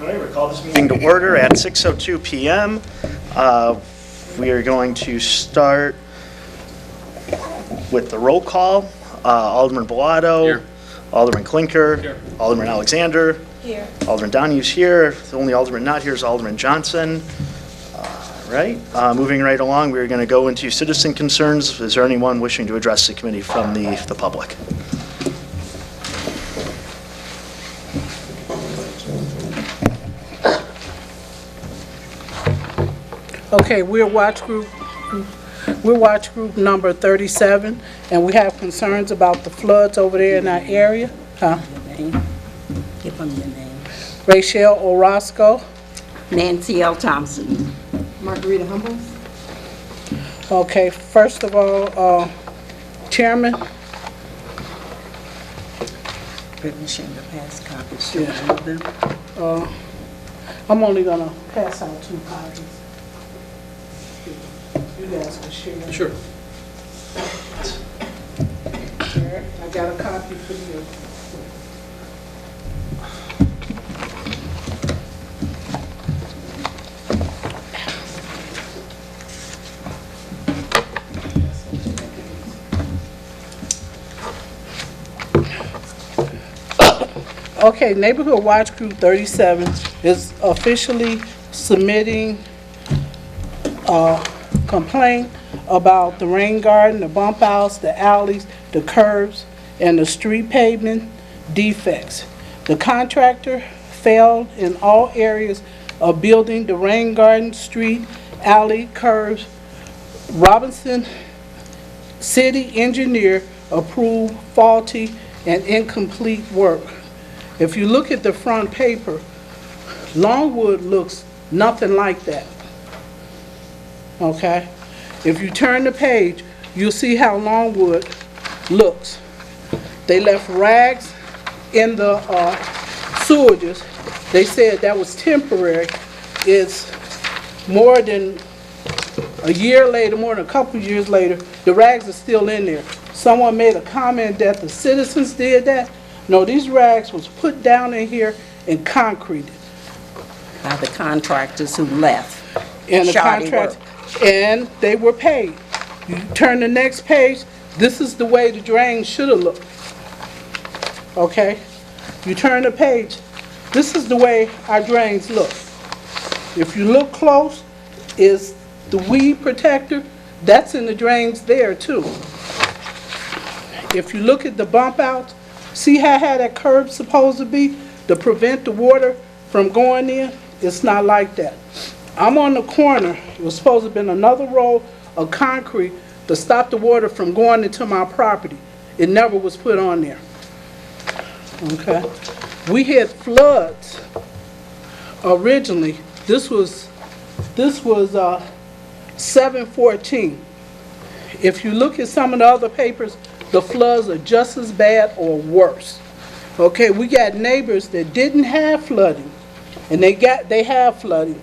All right, we'll call this meeting to order at 6:02 p.m. We are going to start with the roll call. Alderman Bilotto. Here. Alderman Klinker. Here. Alderman Alexander. Here. Alderman Donahue's here. The only alderman not here is Alderman Johnson. Right. Moving right along, we're going to go into citizen concerns. Is there anyone wishing to address the committee from the public? Okay, we're watch group number 37, and we have concerns about the floods over there in our area. Give them your name. Rachel Orozco. Nancy L. Thompson. Margarita Humbles. Okay, first of all, Chairman. Permission to pass copies to all of them. I'm only gonna pass out 2 copies. You guys can share. Sure. Here, I got a copy for you. Okay, Neighborhood Watch Group 37 is officially submitting a complaint about the rain garden, the bump outs, the alleys, the curbs, and the street pavement defects. The contractor failed in all areas of building the rain garden, street, alley, curbs. Robinson City engineer approved faulty and incomplete work. If you look at the front paper, Longwood looks nothing like that. Okay? If you turn the page, you'll see how Longwood looks. They left rags in the sewages. They said that was temporary. It's more than a year later, more than a couple years later, the rags are still in there. Someone made a comment that the citizens did that. No, these rags was put down in here and concreted. By the contractors who left. And the Shoddy contract, work. and they were paid. You turn the next page, this is the way the drain should have looked. Okay? You turn the page, this is the way our drains look. If you look close, is the weed protector, that's in the drains there too. If you look at the bump outs, see how that curb supposed to be to prevent the water from going in? It's not like that. I'm on the corner. It was supposed to have been another row of concrete to stop the water from going into my property. It never was put on there. Okay? We had floods originally. This was 7/14. If you look at some of the other papers, the floods are just as bad or worse. Okay, we got neighbors that didn't have flooding, and they have flooding.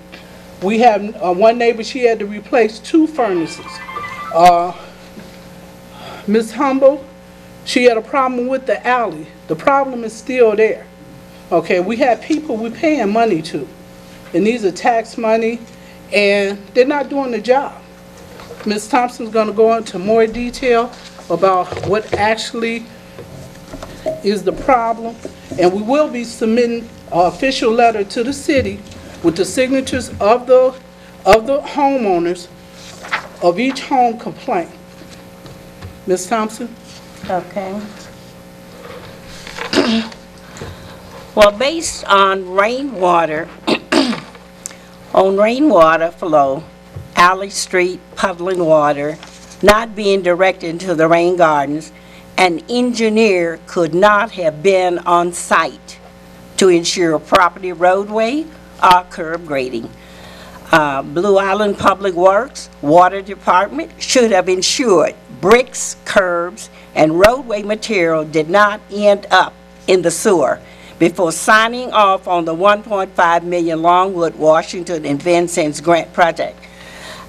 We have one neighbor, she had to replace 2 furnaces. Ms. Humble, she had a problem with the alley. The problem is still there. Okay, we have people we're paying money to, and these are tax money, and they're not doing the job. Ms. Thompson's gonna go into more detail about what actually is the problem, and we will be submitting an official letter to the city with the signatures of the homeowners of each home complaint. Ms. Thompson? Okay. Well, based on rainwater flow, alley, street, puddling water, not being directed into the rain gardens, an engineer could not have been on site to ensure a property roadway or curb grading. Blue Island Public Works, Water Department should have ensured bricks, curbs, and roadway material did not end up in the sewer before signing off on the $1.5 million Longwood, Washington and Vincent's grant project.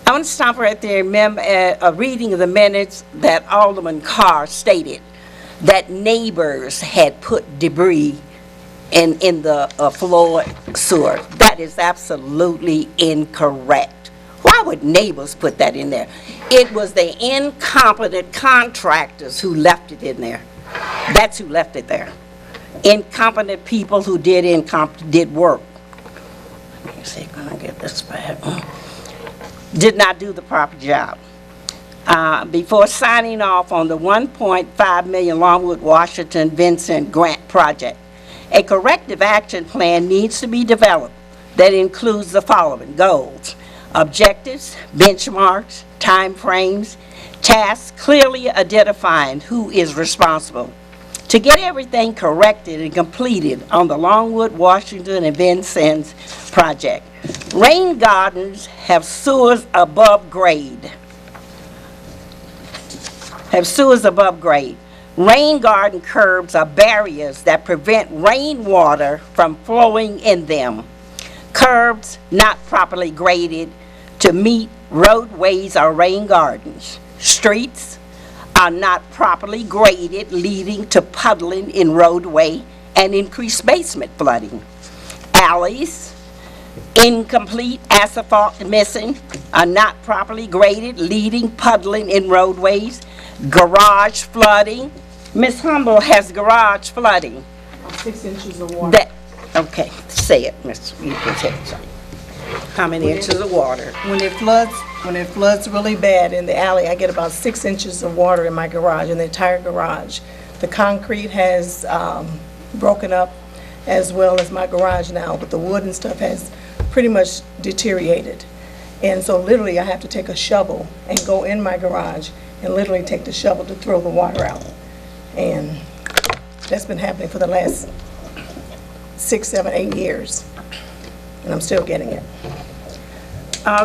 I want to stop right there. Remember a reading of the minutes that Alderman Carr stated that neighbors had put debris in the floor sewer. That is absolutely incorrect. Why would neighbors put that in there? It was the incompetent contractors who left it in there. That's who left it there. Incompetent people who did work. Let me see, can I get this back? Did not do the proper job. Before signing off on the $1.5 million Longwood Washington Vincent grant project, a corrective action plan needs to be developed that includes the following: goals, objectives, benchmarks, timeframes, tasks clearly identifying who is responsible. To get everything corrected and completed on the Longwood, Washington, and Vincennes project, rain gardens have sewers above grade. Rain garden curbs are barriers that prevent rainwater from flowing in them. Curbs not properly graded to meet roadways or rain gardens. Streets are not properly graded, leading to puddling in roadway and increased basement flooding. Alleys, incomplete asphalt missing, are not properly graded, leading puddling in roadways. Garage flooding. Ms. Humble has garage flooding. 6 inches of water. Okay, say it, Ms. You can say it. How many inches of water? When it floods really bad in the alley, I get about 6 inches of water in my garage, in the entire garage. The concrete has broken up, as well as my garage now, but the wood and stuff has pretty much deteriorated. And so literally I have to take a shovel and go in my garage and literally take the shovel to throw the water out. And that's been happening for the last 6, 7, 8 years. And I'm still getting it.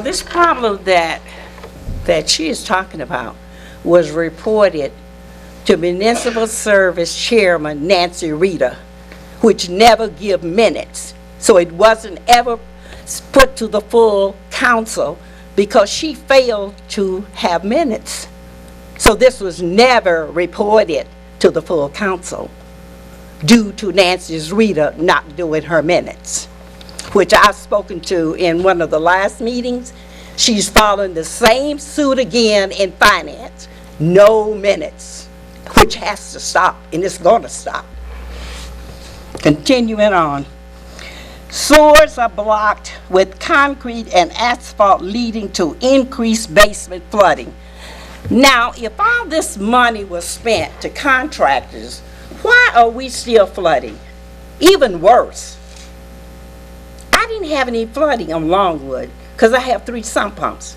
This problem that she is talking about was reported to Municipal Service Chairman Nancy Rita, which never give minutes. So it wasn't ever put to the full council because she failed to have minutes. So this was never reported to the full council due to Nancy Rita not doing her minutes, which I've spoken to in one of the last meetings. She's following the same suit again in finance. No minutes, which has to stop, and it's going to stop. Continuing on. Sewers are blocked with concrete and asphalt, leading to increased basement flooding. Now, if all this money was spent to contractors, why are we still flooding? Even worse. I didn't have any flooding on Longwood because I have 3 sump pumps.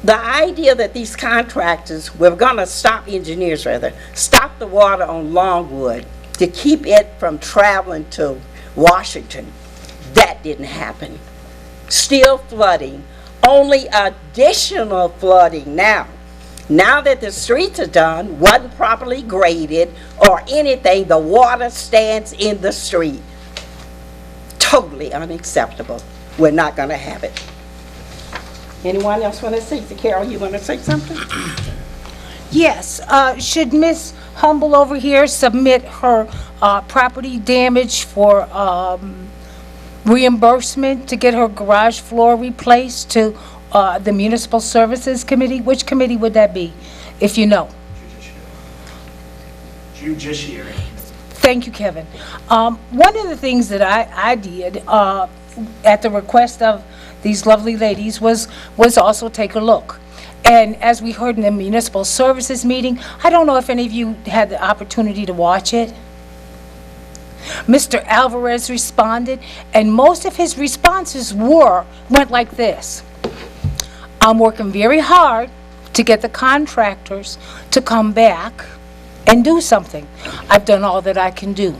The idea that these contractors were going to stop the water on Longwood to keep it from traveling to Washington, that didn't happen. Still flooding, only additional flooding now. Now that the streets are done, wasn't properly graded or anything, the water stands in the street. Totally unacceptable. We're not going to have it. Anyone else want to say? Carol, you want to say something? Yes, should Miss Humble over here submit her property damage for reimbursement to get her garage floor replaced to the Municipal Services Committee? Which committee would that be, if you know? Judiciary. Thank you, Kevin. One of the things that I did at the request of these lovely ladies was also take a look. And as we heard in the Municipal Services meeting, I don't know if any of you had the opportunity to watch it. Mr. Alvarez responded, and most of his responses went like this: I'm working very hard to get the contractors to come back and do something. I've done all that I can do.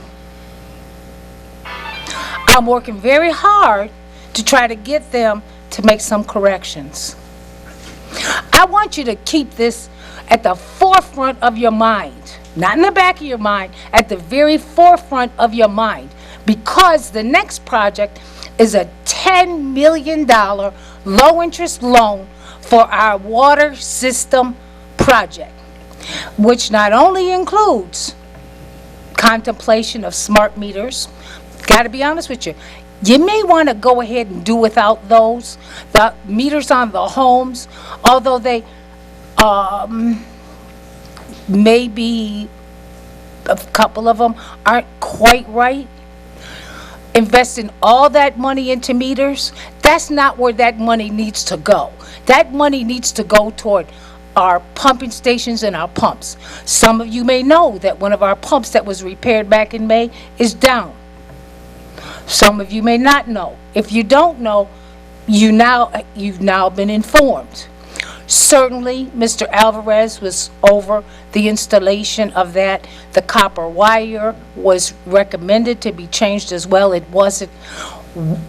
I'm working very hard to try to get them to make some corrections. I want you to keep this at the forefront of your mind, not in the back of your mind, at the very forefront of your mind, because the next project is a $10 million low-interest loan for our water system project, which not only includes contemplation of smart meters, Got to be honest with you. You may want to go ahead and do without those, the meters on the homes, although they maybe a couple of them aren't quite right. Investing all that money into meters, that's not where that money needs to go. That money needs to go toward our pumping stations and our pumps. Some of you may know that one of our pumps that was repaired back in May is down. Some of you may not know. If you don't know, you've now been informed. Certainly, Mr. Alvarez was over the installation of that. The copper wire was recommended to be changed as well. It wasn't.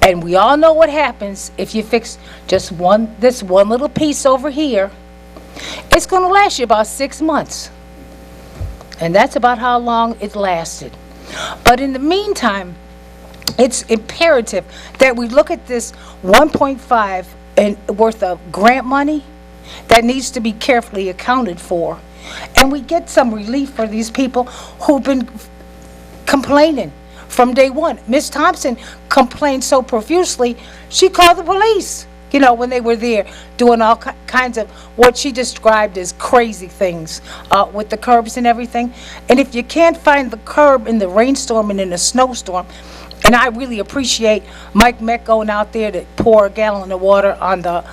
And we all know what happens if you fix just this one little piece over here. It's going to last you about 6 months. And that's about how long it lasted. But in the meantime, it's imperative that we look at this 1.5 and worth of grant money that needs to be carefully accounted for. And we get some relief for these people who've been complaining from day one. Ms. Thompson complained so profusely, she called the police, when they were there doing all kinds of what she described as crazy things with the curbs and everything. And if you can't find the curb in the rainstorm and in the snowstorm, and I really appreciate Mike Meck going out there to pour a gallon of water on the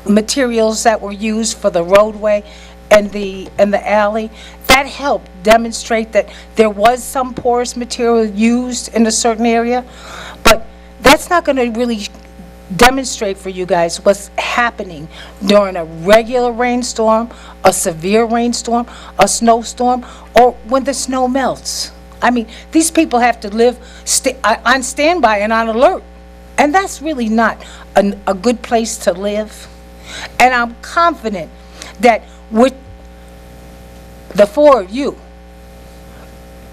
materials that were used for the roadway and the alley. That helped demonstrate that there was some porous material used in a certain area, but that's not going to really demonstrate for you guys what's happening during a regular rainstorm, a severe rainstorm, a snowstorm, or when the snow melts. I mean, these people have to live on standby and on alert, and that's really not a good place to live. And I'm confident that with the four of you,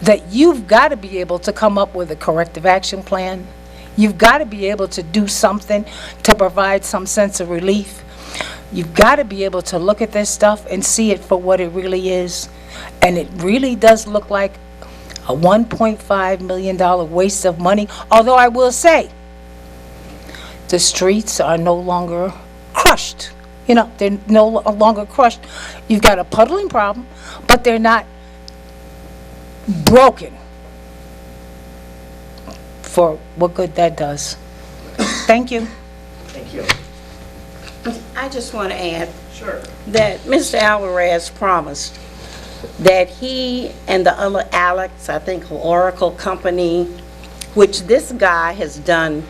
that you've got to be able to come up with a corrective action plan. You've got to be able to do something to provide some sense of relief. You've got to be able to look at this stuff and see it for what it really is. And it really does look like a $1.5 million waste of money. Although I will say, the streets are no longer crushed. They're no longer crushed. You've got a puddling problem, but they're not broken. For what good that does. Thank you. Thank you. I just want to add Sure. that Mr. Alvarez promised that he and the other Alex, I think Oracle Company, which this guy has done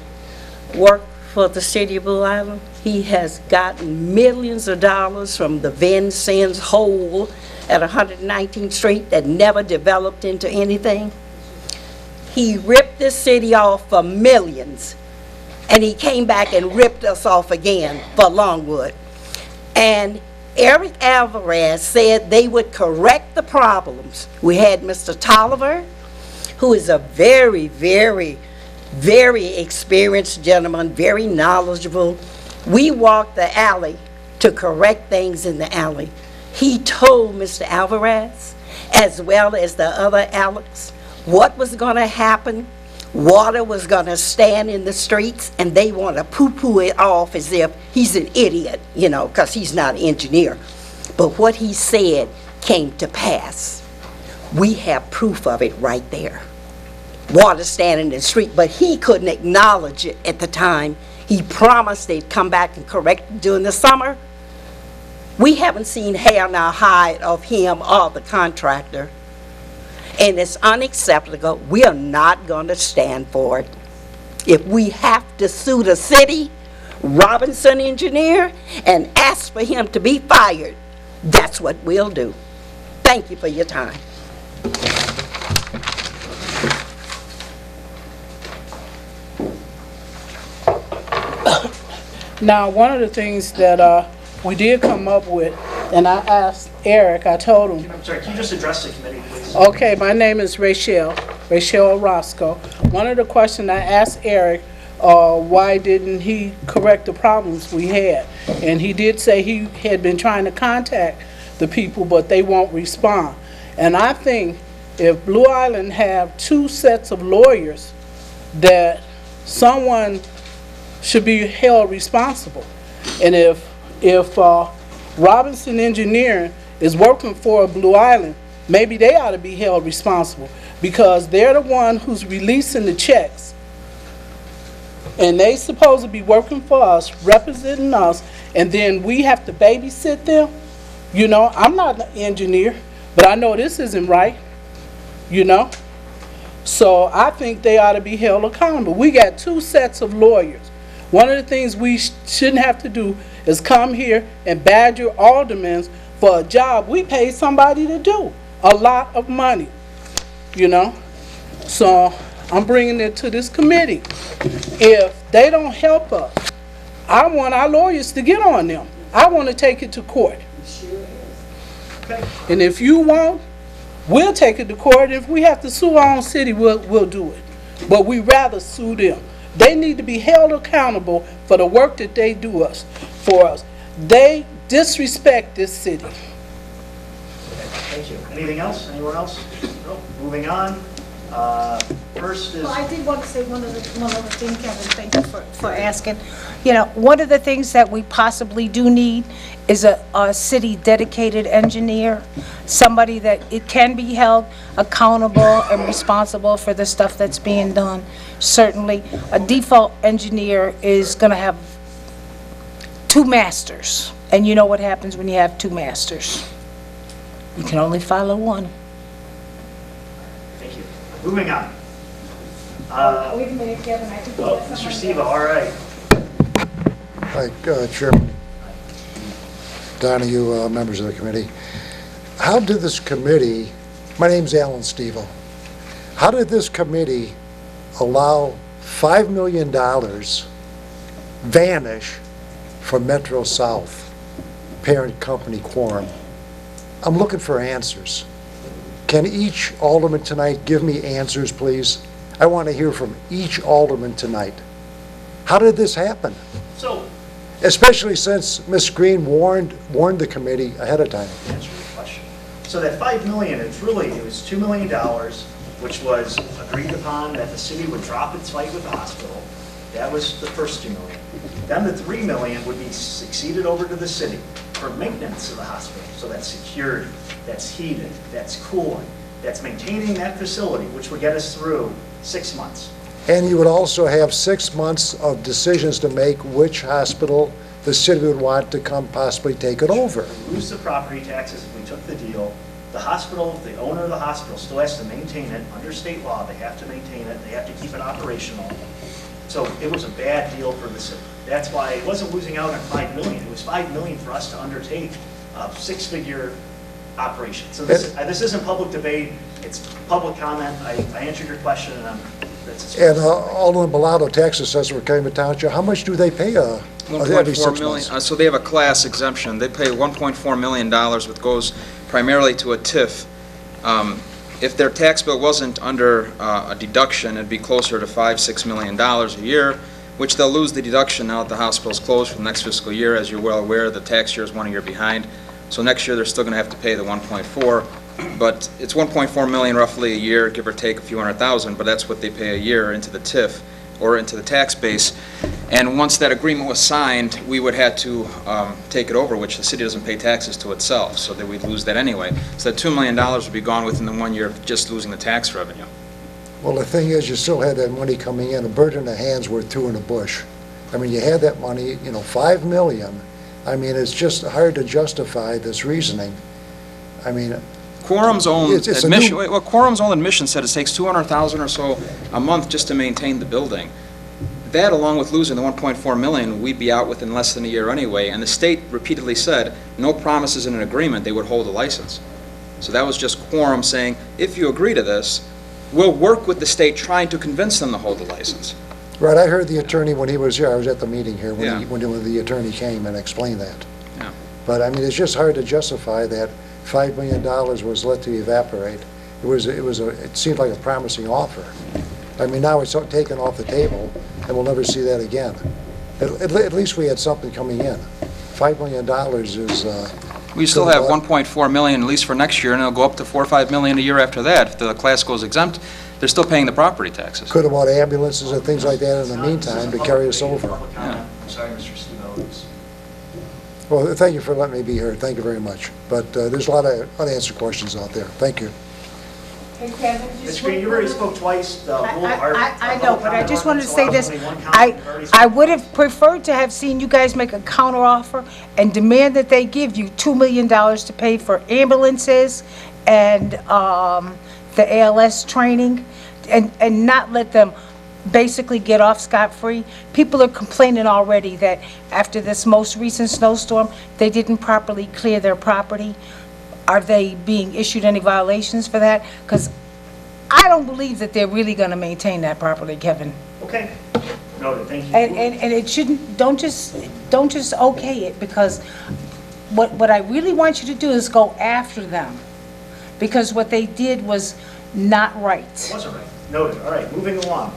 work for the city of Blue Island. He has gotten millions of dollars from the Vincennes hole at 119th Street that never developed into anything. He ripped this city off for millions, and he came back and ripped us off again for Longwood. And Eric Alvarez said they would correct the problems. We had Mr. Tolliver, who is a very, very, very experienced gentleman, very knowledgeable. We walked the alley to correct things in the alley. He told Mr. Alvarez, as well as the other Alex, what was going to happen. Water was going to stand in the streets, and they want to poo-poo it off as if he's an idiot, because he's not an engineer. But what he said came to pass. We have proof of it right there. Water standing in the street, but he couldn't acknowledge it at the time. He promised they'd come back and correct it during the summer. We haven't seen hair nor hide of him or the contractor. And it's unacceptable. We are not going to stand for it. If we have to sue the city, Robinson Engineer, and ask for him to be fired, that's what we'll do. Thank you for your time. Now, one of the things that we did come up with, and I asked Eric, I told him, I'm sorry, can you just address the committee, please? okay, my name is Rachel Orozco. One of the questions I asked Eric, why didn't he correct the problems we had? And he did say he had been trying to contact the people, but they won't respond. And I think if Blue Island have two sets of lawyers, that someone should be held responsible. And if Robinson Engineering is working for Blue Island, maybe they ought to be held responsible, because they're the one who's releasing the checks. And they supposed to be working for us, representing us, and then we have to babysit them. You know, I'm not an engineer, but I know this isn't right, you know? So I think they ought to be held accountable. We got two sets of lawyers. One of the things we shouldn't have to do is come here and badger aldermen for a job we paid somebody to do. A lot of money, you know? So I'm bringing it to this committee. If they don't help us, I want our lawyers to get on them. I want to take it to court. And if you won't, we'll take it to court. If we have to sue our own city, we'll do it. But we rather sue them. They need to be held accountable for the work that they do for us. They disrespect this city. Thank you. Anything else? Anyone else? No. Moving on. First is... Well, I did want to say one other thing, Kevin, thank you for asking. You know, one of the things that we possibly do need is a city-dedicated engineer, somebody that it can be held accountable and responsible for the stuff that's being done. Certainly, a default engineer is going to have two masters, and you know what happens when you have two masters. You can only follow one. Thank you. Moving on. Wait a minute, Kevin, I think Oh, Mr. Steve, all right. Hi, Chairman Donahue, members of the committee. How did this committee, my name's Alan Stevo, how did this committee allow $5 million vanish from Metro South, parent company Quorum? I'm looking for answers. Can each alderman tonight give me answers, please? I want to hear from each alderman tonight. How did this happen? So, Especially since Ms. Green warned the committee ahead of time. answer your question. So that $5 million, it was $2 million, which was agreed upon that the city would drop its fight with the hospital. That was the first $2 million. Then the $3 million would be succeeded over to the city for maintenance of the hospital. So that's security, that's heating, that's cooling, that's maintaining that facility, which would get us through 6 months. And you would also have 6 months of decisions to make which hospital the city would want to come possibly take it over. We lose the property taxes if we took the deal. The hospital, the owner of the hospital still has to maintain it. Under state law, they have to maintain it. They have to keep it operational. So it was a bad deal for the city. That's why it wasn't losing out on $5 million. It was $5 million for us to undertake a six-figure operation. So this isn't public debate. It's public comment. I answered your question, and that's And Alderman Bilotto, tax assessor for Calumet Township, how much do they pay every 1.4 6 million, months? so they have a class exemption. They pay $1.4 million, which goes primarily to a TIF. If their tax bill wasn't under a deduction, it'd be closer to $5-6 million a year, which they'll lose the deduction now that the hospital's closed for the next fiscal year. As you're well aware, the tax year is 1 year behind. So next year, they're still going to have to pay the 1.4, but it's 1.4 million roughly a year, give or take a few $100,000, but that's what they pay a year into the TIF or into the tax base. And once that agreement was signed, we would have to take it over, which the city doesn't pay taxes to itself, so that we'd lose that anyway. So that $2 million would be gone within the 1 year of just losing the tax revenue. Well, the thing is, you still had that money coming in, a bird in the hand's worth two in the bush. I mean, you had that money, you know, $5 million. I mean, it's just hard to justify this reasoning. I mean, Quorum's own It's a admission, new- well, Quorum's own admission said it takes $200,000 or so a month just to maintain the building. That, along with losing the 1.4 million, we'd be out within less than a year anyway, and the state repeatedly said, no promises in an agreement, they would hold a license. So that was just Quorum saying, if you agree to this, we'll work with the state trying to convince them to hold the license. right, I heard the attorney when he was here, I was at the meeting here, Yeah. when the attorney came and explained that. Yeah. But, I mean, it's just hard to justify that $5 million was let to evaporate. It seemed like a promising offer. I mean, now it's taken off the table, and we'll never see that again. At least we had something coming in. $5 million is We still have 1.4 million, at least for next year, and it'll go up to 4 or 5 million a year after that. If the class goes exempt, they're still paying the property taxes. Could have bought ambulances and things like that in the meantime to carry us over. Public comment. I'm sorry, Mr. Studo. Well, thank you for letting me be here. Thank you very much. But there's a lot of unanswered questions out there. Thank you. Hey, Kevin, Ms. Green, you already spoke twice. I know, but I just wanted to say this. I would have preferred to have seen you guys make a counteroffer and demand that they give you $2 million to pay for ambulances and the ALS training, and not let them basically get off scot-free. People are complaining already that after this most recent snowstorm, they didn't properly clear their property. Are they being issued any violations for that? Because I don't believe that they're really going to maintain that properly, Kevin. Okay, noted, thank you. And it shouldn't, don't just okay it, because what I really want you to do is go after them, because what they did was not right. It wasn't right. Noted. All right, moving along.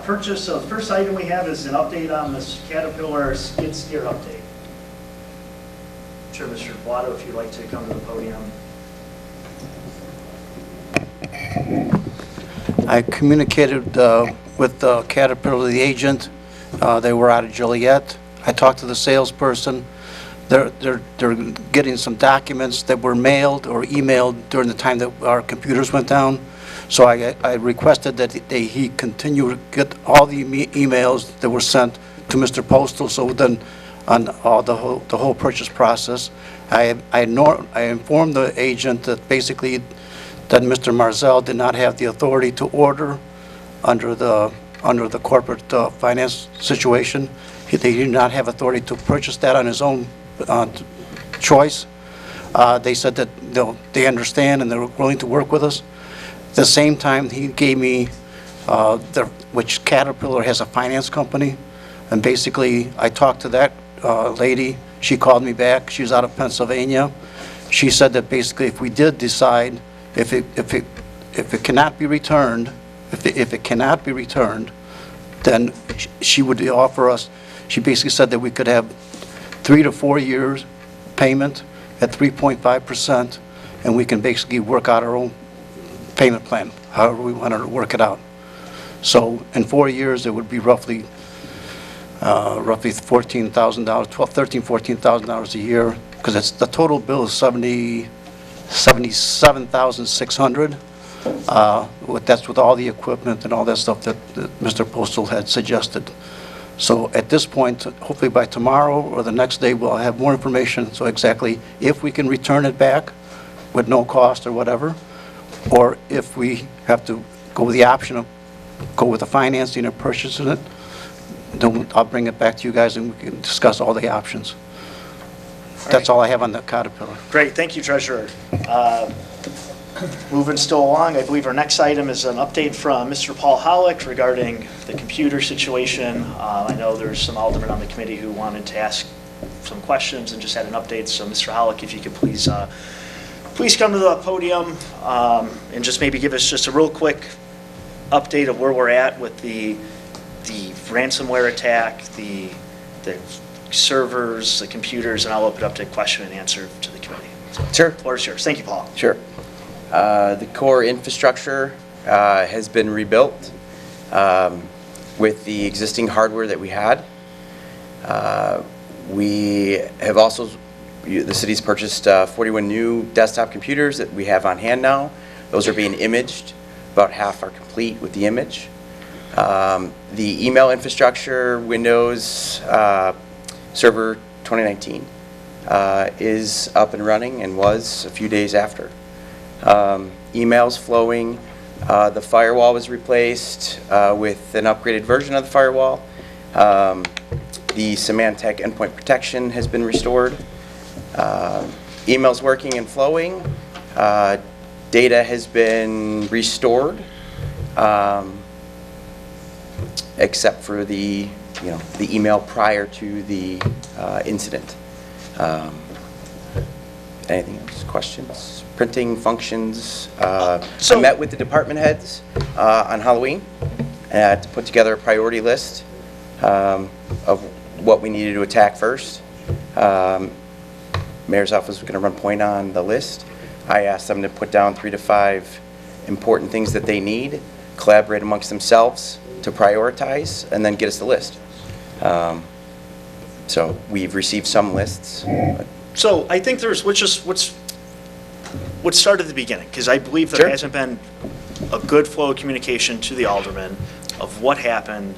Purchase, so the first item we have is an update on this Caterpillar skid steer update. Sure, Mr. Bilotto, if you'd like to come to the podium. I communicated with Caterpillar, the agent. They were out of Joliet. I talked to the salesperson. They're getting some documents that were mailed or emailed during the time that our computers went down. So I requested that he continue to get all the emails that were sent to Mr. Postal, so then on the whole purchase process. I informed the agent that basically that Mr. Marzell did not have the authority to order under the corporate finance situation. He did not have authority to purchase that on his own choice. They said that they understand and they're willing to work with us. At the same time, he gave me, which Caterpillar has a finance company, and basically I talked to that lady. She called me back. She was out of Pennsylvania. She said that basically if we did decide, if it cannot be returned, then she would offer us. She basically said that we could have 3 to 4 years payment at 3.5%, and we can basically work out our own payment plan, however we wanted to work it out. So in 4 years, it would be roughly $14,000, $14,000 a year, because it's the total bill is $77,600. That's with all the equipment and all that stuff that Mr. Postal had suggested. So at this point, hopefully by tomorrow or the next day, we'll have more information. So exactly if we can return it back with no cost or whatever, or if we have to go with the option of go with the financing or purchasing it, then I'll bring it back to you guys and we can discuss all the options. That's all I have on the Caterpillar. Great, thank you, Treasurer. Moving still along, I believe our next item is an update from Mr. Paul Hollick regarding the computer situation. I know there's some aldermen on the committee who wanted to ask some questions and just had an update. So Mr. Hollick, if you could please come to the podium and just maybe give us just a real quick update of where we're at with the ransomware attack, the servers, the computers, and I'll open it up to question and answer to the committee. So, Sure. The floor is yours. Thank you, Paul. Sure. The core infrastructure has been rebuilt with the existing hardware that we had. We have also, the city's purchased 41 new desktop computers that we have on hand now. Those are being imaged. About half are complete with the image. The email infrastructure, Windows Server 2019, is up and running and was a few days after. Emails flowing. The firewall was replaced with an upgraded version of the firewall. The Symantec endpoint protection has been restored. Emails working and flowing. Data has been restored, except for the email prior to the incident. Anything else? Questions? Printing functions. I met with the department heads on Halloween to put together a priority list of what we needed to attack first. Mayor's office was going to run point on the list. I asked them to put down 3 to 5 important things that they need, collaborate amongst themselves to prioritize, and then get us the list. So we've received some lists. So I think let's start at the beginning, because I believe there Sure. hasn't been a good flow of communication to the aldermen of what happened,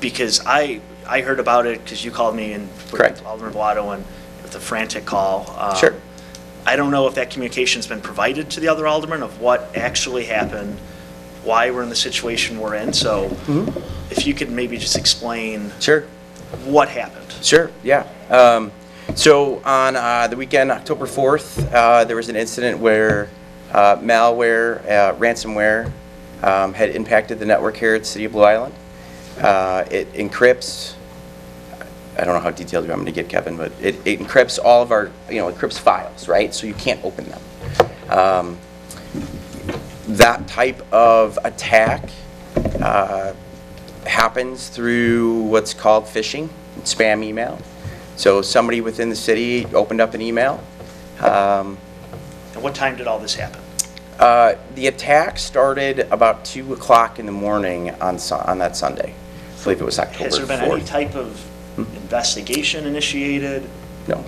because I heard about it because you called me and Correct. Alderman Bilotto and with a frantic call. Sure. I don't know if that communication's been provided to the other aldermen of what actually happened, why we're in the situation we're in. So if you could maybe just explain Sure. what happened. Sure, yeah. So on the weekend, October 4th, there was an incident where malware, ransomware, had impacted the network here at the City of Blue Island. It encrypts, I don't know how detailed you want me to get, Kevin, but it encrypts all of our, encrypts files, right? So you can't open them. That type of attack happens through what's called phishing, spam email. So somebody within the city opened up an email. And what time did all this happen? The attack started about 2 o'clock in the morning on that Sunday. I believe it was October 4th. Has there been any type of investigation initiated? No.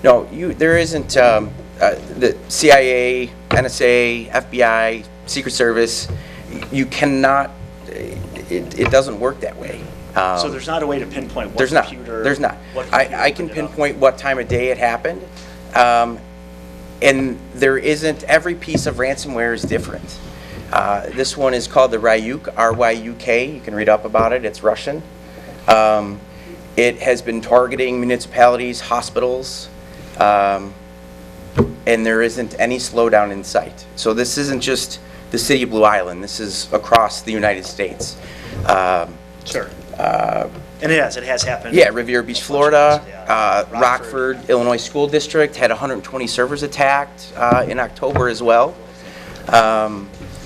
No, there isn't, the CIA, NSA, FBI, Secret Service, you cannot, it doesn't work that way. So there's not a way to pinpoint what There's not. computer? There's not. what computer I can opened it up? pinpoint what time of day it happened. And there isn't, every piece of ransomware is different. This one is called the Ryuk, R-Y-U-K. You can read up about it. It's Russian. It has been targeting municipalities, hospitals, and there isn't any slowdown in sight. So this isn't just the City of Blue Island. This is across the United States. Sure. And it has happened. Yeah, Riviera Beach, Florida, Yeah. Rockford, Illinois School District had 120 servers attacked in October as well.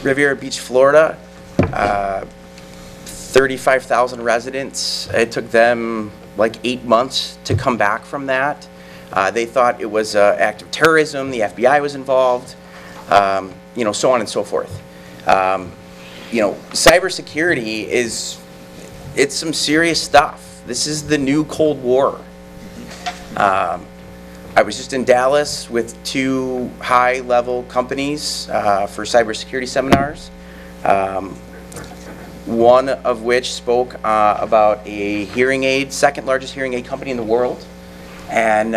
Riviera Beach, Florida, 35,000 residents. It took them like 8 months to come back from that. They thought it was an act of terrorism. The FBI was involved, so on and so forth. Cybersecurity it's some serious stuff. This is the new Cold War. I was just in Dallas with 2 high-level companies for cybersecurity seminars. One of which spoke about a hearing aid, second largest hearing aid company in the world, and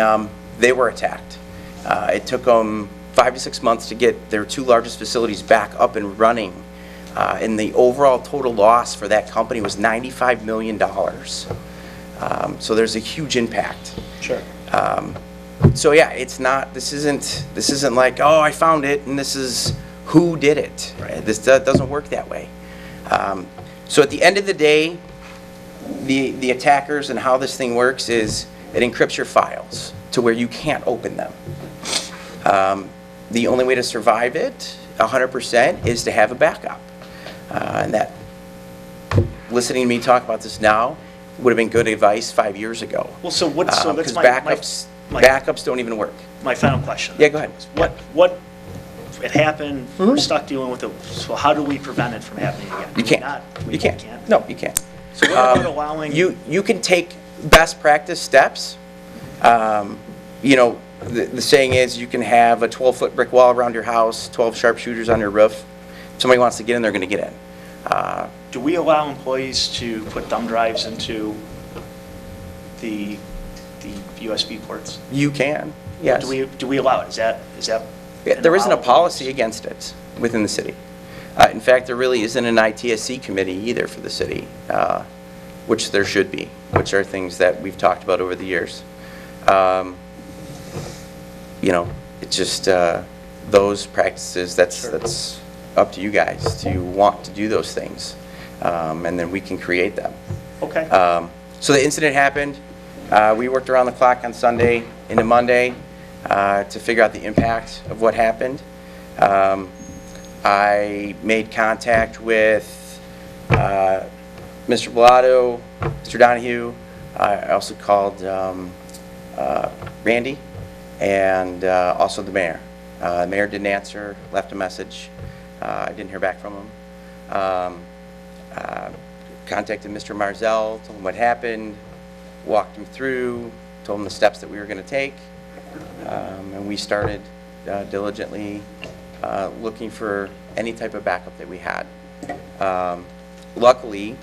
they were attacked. It took them 5 to 6 months to get their 2 largest facilities back up and running. And the overall total loss for that company was $95 million. So there's a huge impact. Sure. So yeah, this isn't like, oh, I found it and this is who did it. Right? This doesn't work that way. So at the end of the day, the attackers and how this thing works is it encrypts your files to where you can't open them. The only way to survive it 100% is to have a backup. And that, listening to me talk about this now, would have been good advice 5 years ago. Well, so that's Because my backups don't even work. my final question. Yeah, go ahead. What it happened, we're stuck dealing with it, so how do we prevent it from happening again? You Do we can't. not? We You can't. can't? No, you can't. So what about allowing? You can take best practice steps. The saying is you can have a 12-foot brick wall around your house, 12 sharpshooters on your roof. If somebody wants to get in, they're going to get in. Do we allow employees to put thumb drives into the USB ports? You can, yes. Do we allow it? Is that? Yeah, there isn't a allowable policy use? against it within the city. In fact, there really isn't an ITSC committee either for the city, which there should be, which are things that we've talked about over the years. It's just those practices, that's up to you guys to want to do those things, and then we can create them. Okay. So the incident happened. We worked around the clock on Sunday into Monday to figure out the impact of what happened. I made contact with Mr. Bilotto, Mr. Donahue. I also called Randy and also the mayor. Mayor didn't answer, left a message. I didn't hear back from him. Contacted Mr. Marzell, told him what happened, walked him through, told him the steps that we were going to take, and we started diligently looking for any type of backup that we had. Luckily,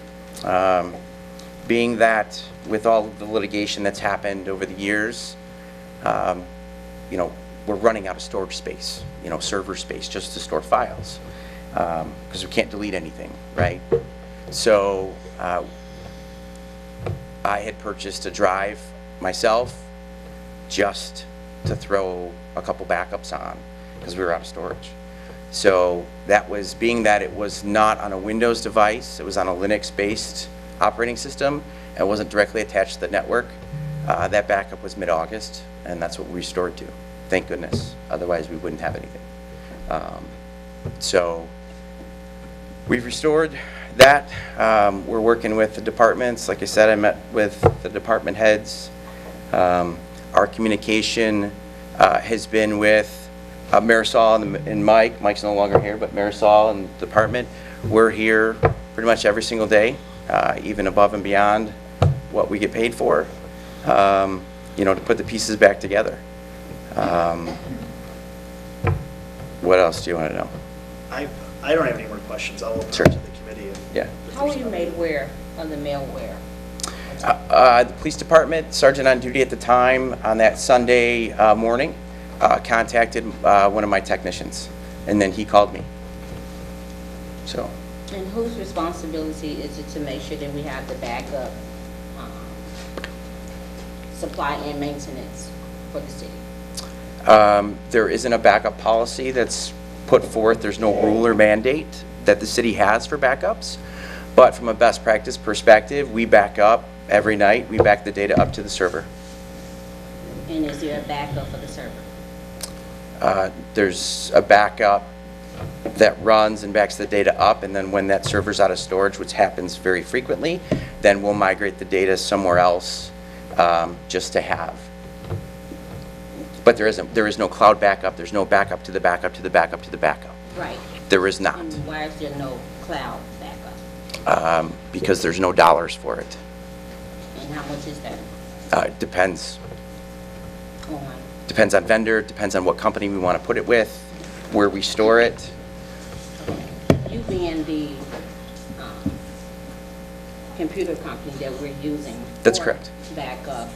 being that with all of the litigation that's happened over the years, you know, we're running out of storage space, you know, server space just to store files, because we can't delete anything, right? So I had purchased a drive myself just to throw a couple backups on because we were out of storage. So that was, being that it was not on a Windows device, it was on a Linux-based operating system, and it wasn't directly attached to the network, that backup was mid-August, and that's what we restored to. Thank goodness. Otherwise, we wouldn't have anything. So we've restored that. We're working with the departments. Like I said, I met with the department heads. Our communication has been with Marisol and Mike. Mike's no longer here, but Marisol and the department. We're here pretty much every single day, even above and beyond what we get paid for, you know, to put the pieces back together. What else do you want to know? I don't have any more questions. I'll open it Sure. to the committee. Yeah. How were you made aware of the malware? The police department, sergeant on duty at the time on that Sunday morning, contacted one of my technicians, and then he called me. So. And whose responsibility is it to make sure that we have the backup supply and maintenance for the city? There isn't a backup policy that's put forth. There's no rule or mandate that the city has for backups. But from a best practice perspective, we back up every night. We back the data up to the server. And is there a backup for the server? There's a backup that runs and backs the data up, and then when that server's out of storage, which happens very frequently, then we'll migrate the data somewhere else just to have. But there is no cloud backup. There's no backup to the backup to the backup to the backup. Right. There is not. And why is there no cloud backup? Because there's no dollars for it. And how much is that? Depends. On Depends on vendor, depends on what company we want to put it with, where we store it. you being the computer company that we're using. That's for correct. Backup.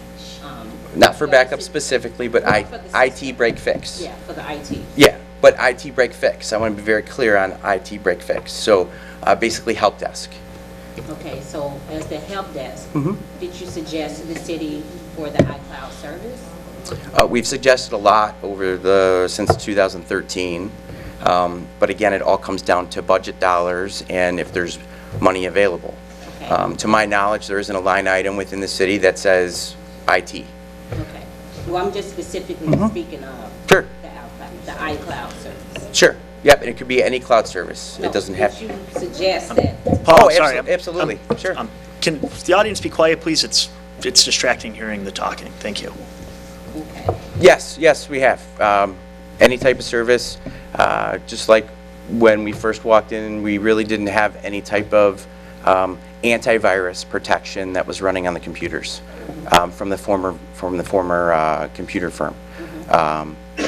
Not for you backup guys- specifically, but No, for the IT system. break fix. Yeah, for the IT. Yeah, but IT break fix. I want to be very clear on IT break fix. So basically help desk. Okay, so as the help desk, Mhm. did you suggest to the city for the iCloud service? We've suggested a lot since 2013. But again, it all comes down to budget dollars and if there's money available. Okay. To my knowledge, there isn't a line item within the city that says IT. Okay. Well, I'm just specifically speaking of Sure. the iCloud service. Sure. Yep, and it could be any cloud service. No, It doesn't have. Did you suggest that? Paul, Oh, sorry. absolutely. Sure. Can the audience be quiet, please? It's distracting hearing the talking. Thank you. Okay. Yes, we have. Any type of service, just like when we first walked in, we really didn't have any type of antivirus protection that was running on the computers from the former computer firm.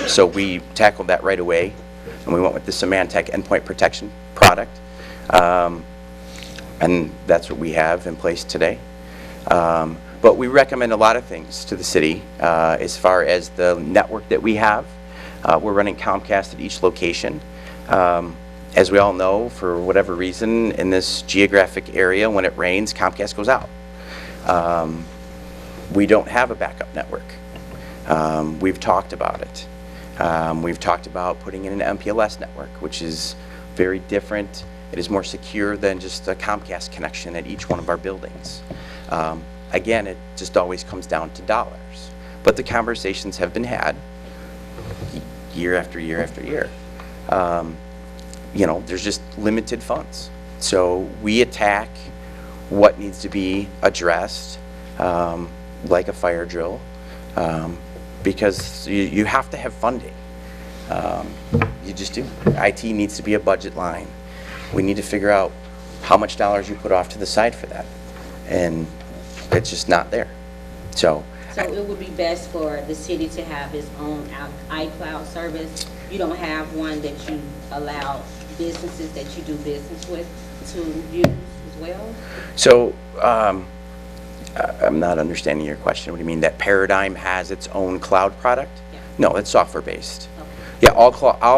So we tackled that right away, and we went with the Symantec endpoint protection product, and that's what we have in place today. But we recommend a lot of things to the city as far as the network that we have. We're running Comcast at each location. As we all know, for whatever reason, in this geographic area, when it rains, Comcast goes out. We don't have a backup network. We've talked about it. We've talked about putting in an MPLS network, which is very different. It is more secure than just a Comcast connection at each one of our buildings. Again, it just always comes down to dollars. But the conversations have been had year after year after year. You know, there's just limited funds. So we attack what needs to be addressed, like a fire drill, because you have to have funding. You just do. IT needs to be a budget line. We need to figure out how much dollars you put off to the side for that. And it's just not there. So it would be best for the city to have its own iCloud service. You don't have one that you allow businesses that you do business with to use as well? So, I'm not understanding your question. What do you mean, that Paradigm has its own cloud product? Yeah. No, it's software-based. Okay. Yeah, all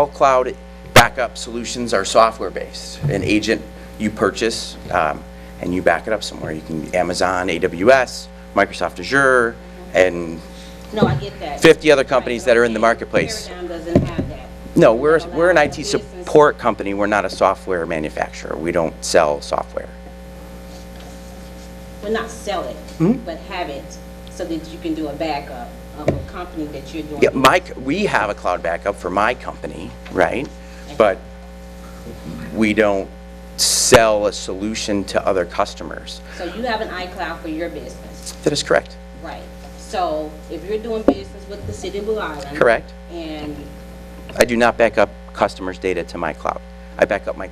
cloud backup solutions are software-based. An agent you purchase, and you back it up somewhere. You can Amazon, AWS, Microsoft Azure, and No, I get that. 50 other companies that are in the marketplace. Paradigm doesn't have that. No, we're an IT support company. We're not a software manufacturer. We don't sell software. Well, not sell it, Mm-hmm. but have it so that you can do a backup of a company that you're doing. Yeah, we have a cloud backup for my company, right? But we don't sell a solution to other customers. So you have an iCloud for your business, That is correct. right? So if you're doing business with the city of Blue Island. Correct. And I do not back up customers' data to my cloud. I back up my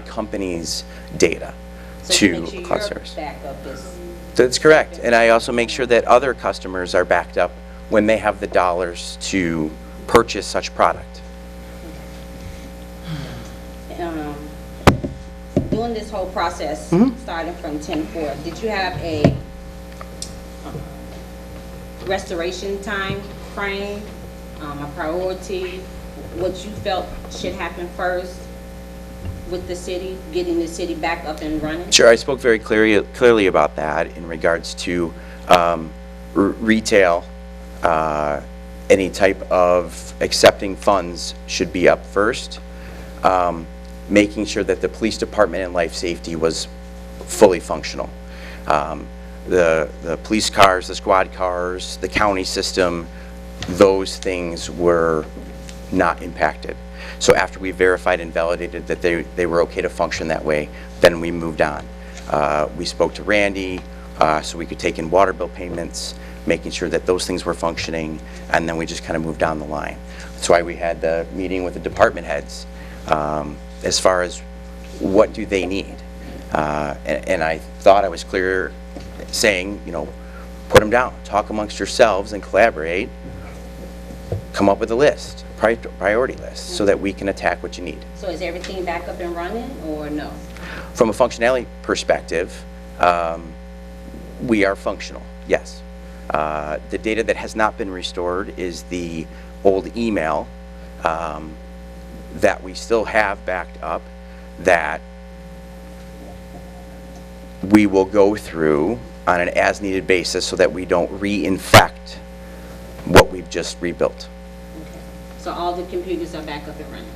company's data so to you make sure cloud your service. backup is, That's correct. And I also make sure that other customers are backed up when they have the dollars to purchase such product. doing this whole process, Mm-hmm. starting from 10/4, did you have a restoration time frame, a priority, what you felt should happen first with the city, getting the city back up and running? Sure, I spoke very clearly about that in regards to retail. Any type of accepting funds should be up first. Making sure that the police department and life safety was fully functional. The police cars, the squad cars, the county system, those things were not impacted. So after we verified and validated that they were okay to function that way, then we moved on. We spoke to Randy so we could take in water bill payments, making sure that those things were functioning, and then we just kind of moved down the line. That's why we had the meeting with the department heads as far as what do they need. And I thought I was clear saying, put them down, talk amongst yourselves and collaborate, come up with a list, priority list, so that we can attack what you need. So is everything back up and running, or no? From a functionality perspective, we are functional, yes. The data that has not been restored is the old email that we still have backed up, that we will go through on an as-needed basis so that we don't reinfect what we've just rebuilt. Okay. So all the computers are back up and running?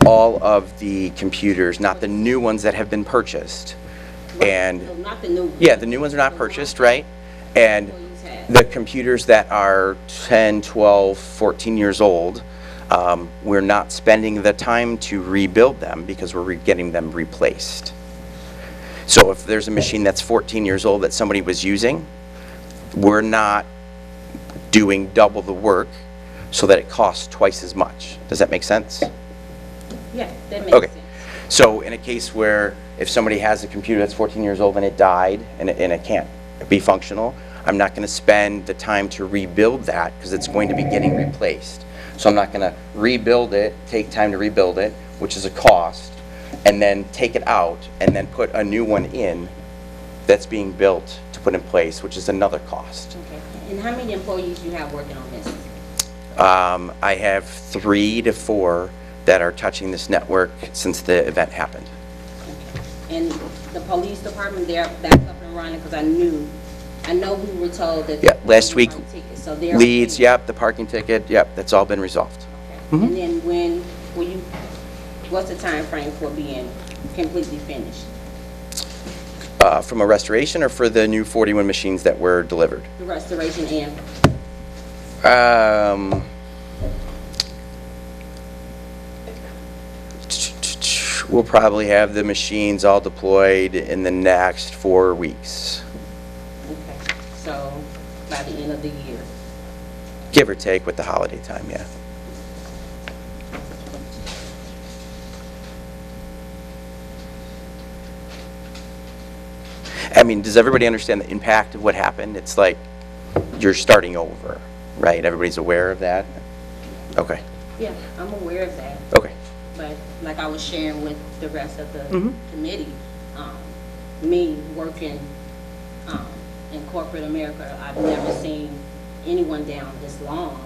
All of the computers, not the new ones that have been purchased. And No, not the new ones. yeah, the new ones are not purchased, right? And Employees had. the computers that are 10, 12, 14 years old, we're not spending the time to rebuild them because we're getting them replaced. So if there's a machine that's 14 years old that somebody was using, we're not doing double the work so that it costs twice as much. Does that make sense? Yeah, that makes Okay. sense. So in a case where if somebody has a computer that's 14 years old and it died and it can't be functional, I'm not going to spend the time to rebuild that because it's going to be getting replaced. So I'm not going to rebuild it, take time to rebuild it, which is a cost, and then take it out and then put a new one in that's being built to put in place, which is another cost. Okay. And how many employees you have working on this? I have 3 to 4 that are touching this network since the event happened. And the police department, they're back up and running, because I know we were told that. Yeah, last week, So they're. leads, okay. yep, the parking ticket, yep, that's all been resolved. Okay. And then when will you, what's the time frame for being completely finished? From a restoration or for the new 41 machines that were delivered? The restoration and, We'll probably have the machines all deployed in the next 4 weeks. okay, so by the end of the year. Give or take with the holiday time, yeah. I mean, does everybody understand the impact of what happened? It's like you're starting over, right? Everybody's aware of that? Okay, Yeah, I'm aware of that, okay. but like I was sharing with the rest of the committee, me working in corporate America, I've never seen anyone down this long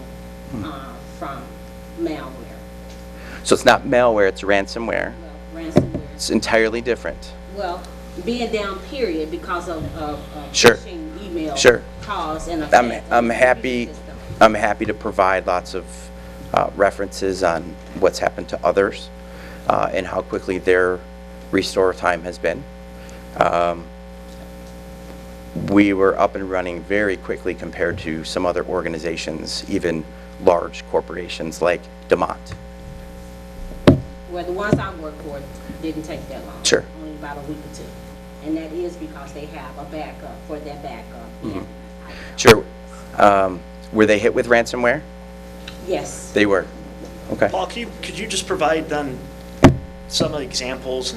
from malware. So it's not malware, it's ransomware. Well, ransomware. It's entirely different. Well, being down, period, because of Sure. phishing email Sure. calls and I'm effect on the happy, system. I'm happy to provide lots of references on what's happened to others and how quickly their restore time has been. We were up and running very quickly compared to some other organizations, even large corporations like DeMont. Well, the ones I work for didn't take that long. Sure. Only about a week or two. And that is because they have a backup for their backup. Yeah. Sure. Were they hit with ransomware? Yes. They were. Okay. Paul, could you just provide then some examples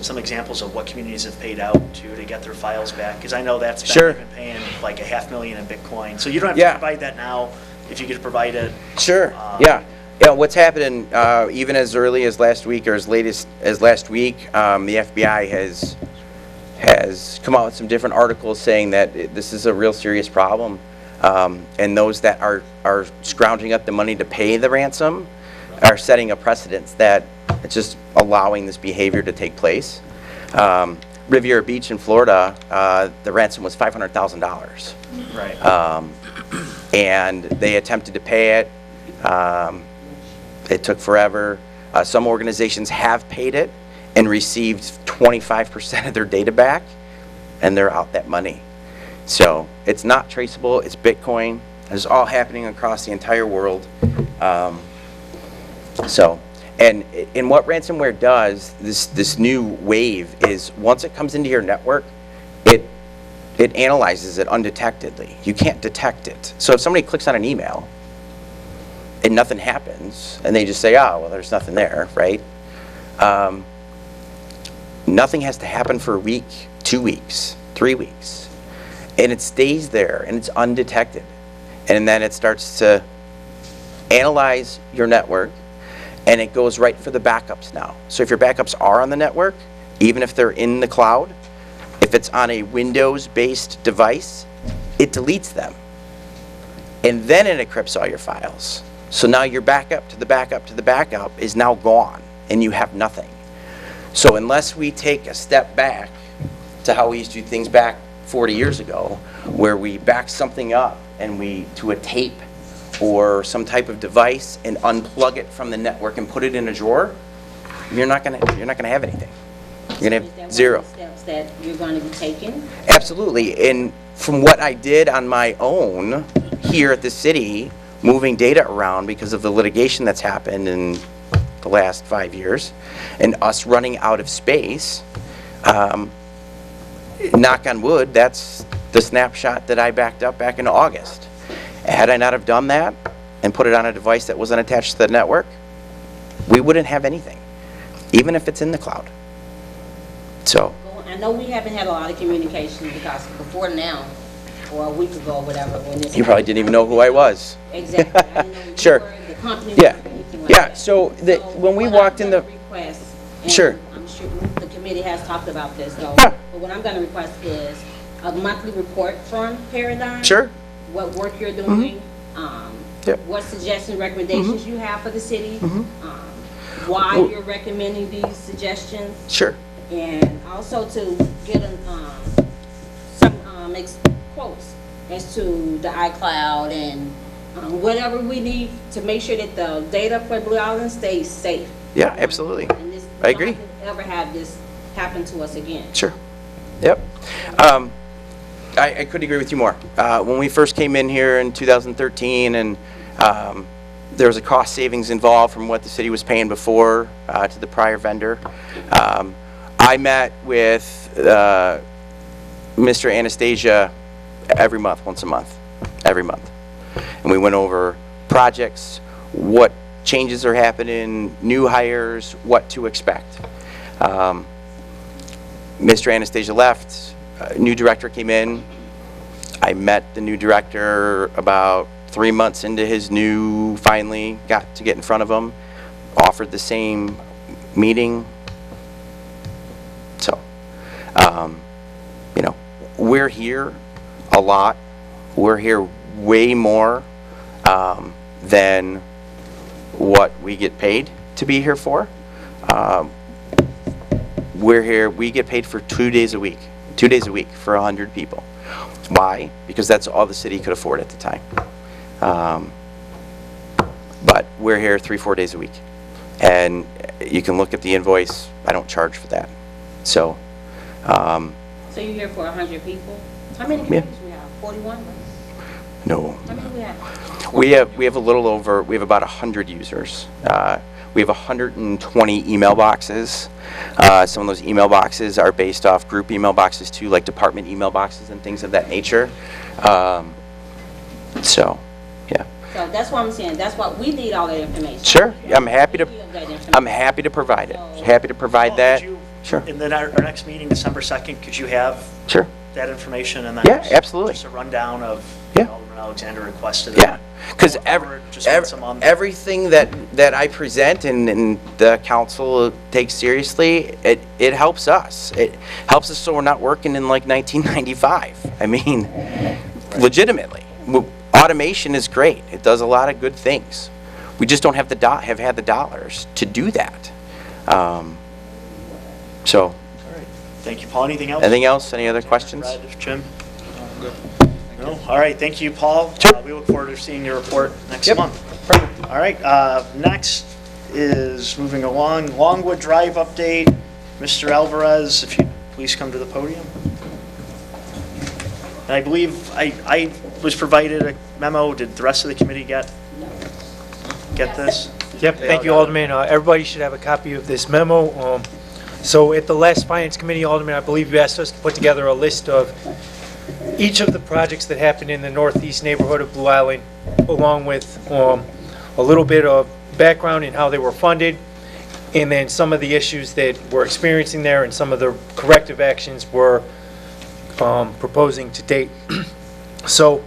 of what communities have paid out to get their files back? Because I know that's been, Sure. they've been paying like $500,000 in Bitcoin. So you don't have Yeah. to provide that now, if you could provide it. Sure, yeah. Yeah, what's happening, even as early as last week or as late as last week, the FBI has come out with some different articles saying that this is a real serious problem. And those that are scrounging up the money to pay the ransom are setting a precedence that it's just allowing this behavior to take place. Riviera Beach in Florida, the ransom was $500,000. Right. And they attempted to pay it. It took forever. Some organizations have paid it and received 25% of their data back, and they're out that money. So it's not traceable, it's Bitcoin. It's all happening across the entire world. And what ransomware does, this new wave, is once it comes into your network, it analyzes it undetectedly. You can't detect it. So if somebody clicks on an email and nothing happens, and they just say, oh, well, there's nothing there, right? Nothing has to happen for a week, 2 weeks, 3 weeks. And it stays there, and it's undetected. And then it starts to analyze your network, and it goes right for the backups now. So if your backups are on the network, even if they're in the cloud, if it's on a Windows-based device, it deletes them. And then it encrypts all your files. So now your backup to the backup to the backup is now gone, and you have nothing. So unless we take a step back to how we used to do things back 40 years ago, where we back something up and to a tape or some type of device and unplug it from the network and put it in a drawer, you're not gonna have anything. You're gonna have zero. Is that one of the steps that you're going to be taking? Absolutely. And from what I did on my own here at the city, moving data around because of the litigation that's happened in the last 5 years, and us running out of space, knock on wood, that's the snapshot that I backed up back in August. Had I not have done that and put it on a device that wasn't attached to the network, we wouldn't have anything, even if it's in the cloud. So, Well, I know we haven't had a lot of communication because before now, or a week ago or whatever, when this. you probably didn't even know who I was. Exactly. I didn't know who you Sure. were, the company, Yeah. or anything like Yeah, that. so when we what walked I'm in the, gonna request, and Sure. I'm sure the committee has talked about this though. Yeah. But what I'm gonna request is a monthly report from Paradigm. sure, What work you're doing, Yep. what suggestions, recommendations you have for the city, why you're recommending these suggestions, sure. and also to get some quotes as to the iCloud and whatever we need to make sure that the data for Blue Island stays safe. Yeah, absolutely. And this, I agree. we don't have to ever have this happen to us again. Sure. Yep. I couldn't agree with you more. When we first came in here in 2013, and there was a cost savings involved from what the city was paying before to the prior vendor. I met with Mr. Anastasia every month, once a month. every month. And we went over projects, what changes are happening, new hires, what to expect. Mr. Anastasia left, a new director came in. I met the new director about 3 months into his new, finally got to get in front of him, offered the same meeting. So, you know, we're here a lot. We're here way more than what we get paid to be here for. We're here, we get paid for 2 days a week for 100 people. Why? Because that's all the city could afford at the time. But we're here 3-4 days a week. And you can look at the invoice, I don't charge for that. So, So you're here for 100 people? How many computers we have? 41? no. How many we have? We have a little over, we have about 100 users. We have 120 email boxes. Some of those email boxes are based off group email boxes too, like department email boxes and things of that nature. So, yeah. So that's what I'm saying, that's why we need all that information. Sure, I'm happy to, We need that information. I'm happy to provide it. Happy to provide Well, that. could you- Sure, And then our next meeting, December 2nd, could you have sure. that information and then? Yeah, absolutely. Just a rundown of, Yeah. Alderman Alexander requested it. Yeah, because Going forward, just once a month. everything that I present and the council takes seriously, it helps us. It helps us so we're not working in like 1995. I mean, legitimately. Automation is great. It does a lot of good things. We just don't have have had the dollars to do that. So, All right. Thank you, Paul. Anything else? anything else? Any other questions? Brad, Jim? No? All right, thank you, Paul. Sure. We look forward to seeing your report next Yep. month. All right, next is moving along, Longwood Drive update. Mr. Alvarez, if you please come to the podium. And I believe I was provided a memo. Did the rest of the committee get this? Yep, thank you, Alderman. Everybody should have a copy of this memo. So at the last Finance Committee, Alderman, I believe you asked us to put together a list of each of the projects that happened in the northeast neighborhood of Blue Island, along with a little bit of background in how they were funded, and then some of the issues that we're experiencing there and some of the corrective actions we're proposing to date. So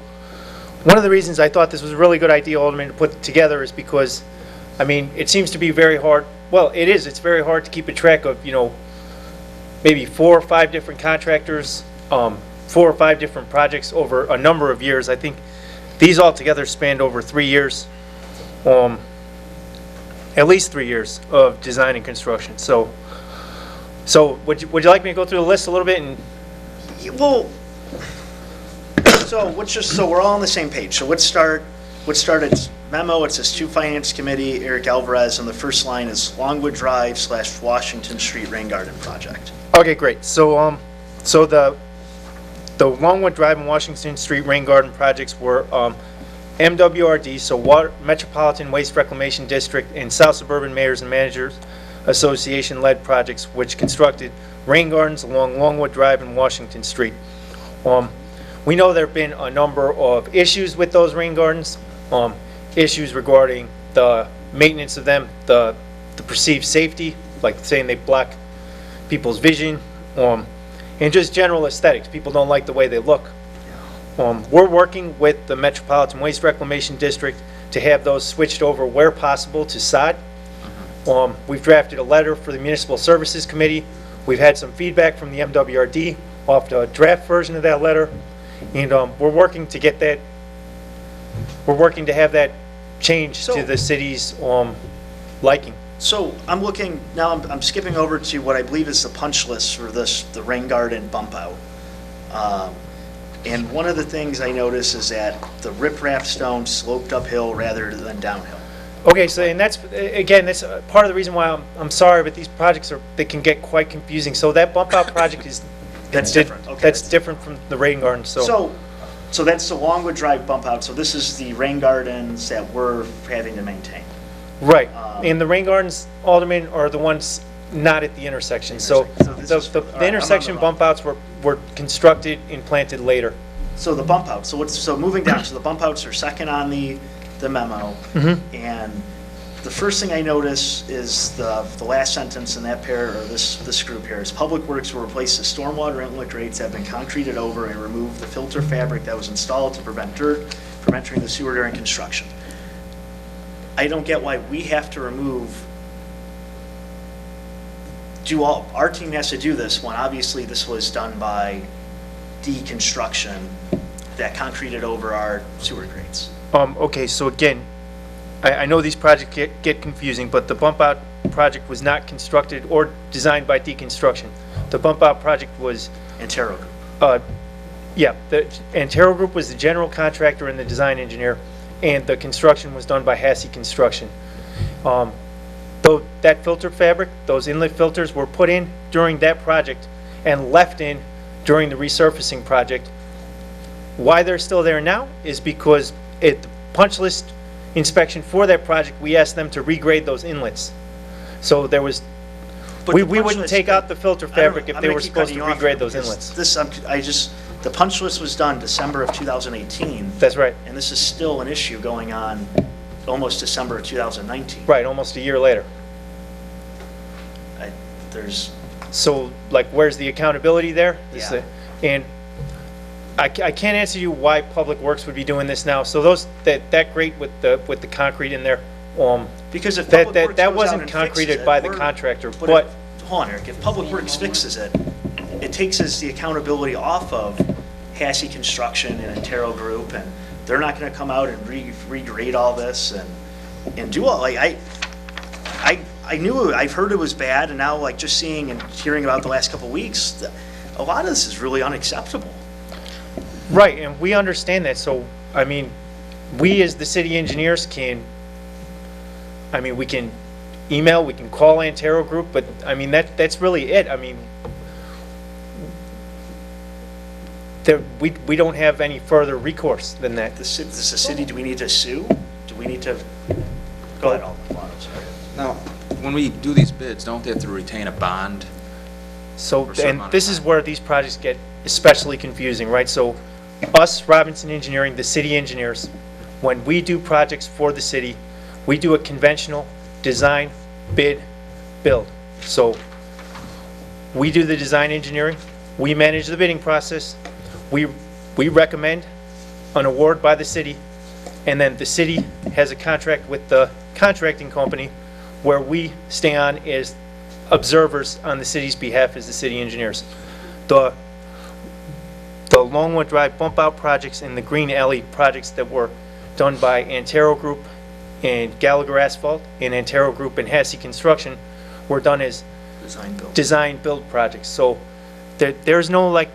one of the reasons I thought this was a really good idea, Alderman, to put together is because, I mean, it seems to be very hard. Well, it is. It's very hard to keep a track of, you know, maybe 4 or 5 different contractors, 4 or 5 different projects over a number of years. I think these all together spanned over 3 years, at least 3 years of design and construction. So would you like me to go through the list a little bit and? Well, so we're all on the same page. So let's start its memo. It says to Finance Committee, Eric Alvarez, and the first line is Longwood Drive / Washington Street Rain Garden Project. Okay, great. So the Longwood Drive and Washington Street Rain Garden projects were MWRD, so Metropolitan Waste Reclamation District and South Suburban Mayors and Managers Association-led projects which constructed rain gardens along Longwood Drive and Washington Street. We know there have been a number of issues with those rain gardens, issues regarding the maintenance of them, the perceived safety, like saying they block people's vision, and just general aesthetics. People don't like the way they look. We're working with the Metropolitan Waste Reclamation District to have those switched over where possible to sod. We've drafted a letter for the Municipal Services Committee. We've had some feedback from the MWRD off the draft version of that letter, and we're working to get that. We're working to have that changed to the city's liking. So I'm looking, now I'm skipping over to what I believe is the punch list for the rain garden bump out. And one of the things I notice is that the riprap stone sloped uphill rather than downhill. Okay, so, and that's, again, that's part of the reason why I'm sorry, but these projects they can get quite confusing. So that bump out project is. That's different. Okay. That's different from the rain garden, So that's the Longwood Drive bump out. So this is the rain gardens that we're having to maintain. Right, and the rain gardens, Alderman, are the ones not at the intersection. So So this is- all right, the intersection bump outs were constructed and planted later. So the bump out, so moving down, so the bump outs are second on the memo. And the first thing I notice is the last sentence in that pair, or this group here, is Public Works will replace the stormwater inlet grates that have been concreted over and remove the filter fabric that was installed to prevent dirt from entering the sewer during construction. I don't get why we have to our team has to do this when obviously this was done by deconstruction that concreted over our sewer grates. Okay, so again, I know these projects get confusing, but the bump out project was not constructed or designed by deconstruction. The bump out project was, Antero Group. yeah, the Antero Group was the general contractor and the design engineer, and the construction was done by Hassey Construction. Though that filter fabric, those inlet filters were put in during that project and left in during the resurfacing project. Why they're still there now is because at the punch list inspection for that project, we asked them to regrade those inlets. So there was, we wouldn't take out the filter fabric if they were supposed to regrade those inlets. The punch list was done December of 2018. That's right. And this is still an issue going on almost December of 2019. Right, almost a year later. So, like, where's the accountability there? Yeah. And I can't answer you why Public Works would be doing this now. So that grate with the concrete in there, because if Public Works that goes out wasn't and concreted fixes it, by the contractor, but hold on, Eric, if Public Works fixes it, it takes us the accountability off of Hassey Construction and Antero Group, and they're not going to come out and regrade all this and do all, like, I've heard it was bad, and now, like, just seeing and hearing about the last couple of weeks, a lot of this is really unacceptable. right, and we understand that. So, I mean, we as the city engineers we can email, we can call Antero Group, but I mean, that's really it. I mean, we don't have any further recourse than that. Does the city, do we need to sue? Do we need to, go ahead, Alderman. Now, when we do these bids, don't they have to retain a bond? So, For a certain and amount of this is time. where these projects get especially confusing, right? So, us, Robinson Engineering, the city engineers, when we do projects for the city, we do a conventional design, bid, build. So, we do the design engineering, we manage the bidding process, we recommend an award by the city, and then the city has a contract with the contracting company where we stay on as observers on the city's behalf as the city engineers. The Longwood Drive bump out projects and the Green Alley projects that were done by Antero Group and Gallagher Asphalt and Antero Group and Hassey Construction were done as design build projects. So there's no, like,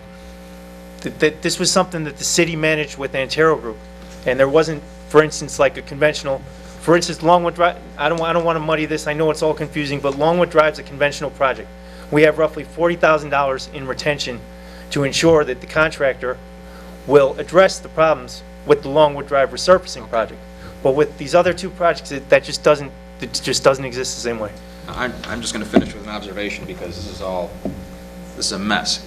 this was something that the city managed with Antero Group, and there wasn't, for instance, like a conventional, for instance, Longwood Drive, I don't want to muddy this, I know it's all confusing, but Longwood Drive's a conventional project. We have roughly $40,000 in retention to ensure that the contractor will address the problems with the Longwood Drive resurfacing project. But with these other two projects, it just doesn't exist the same way. I'm just going to finish with an observation because this is a mess.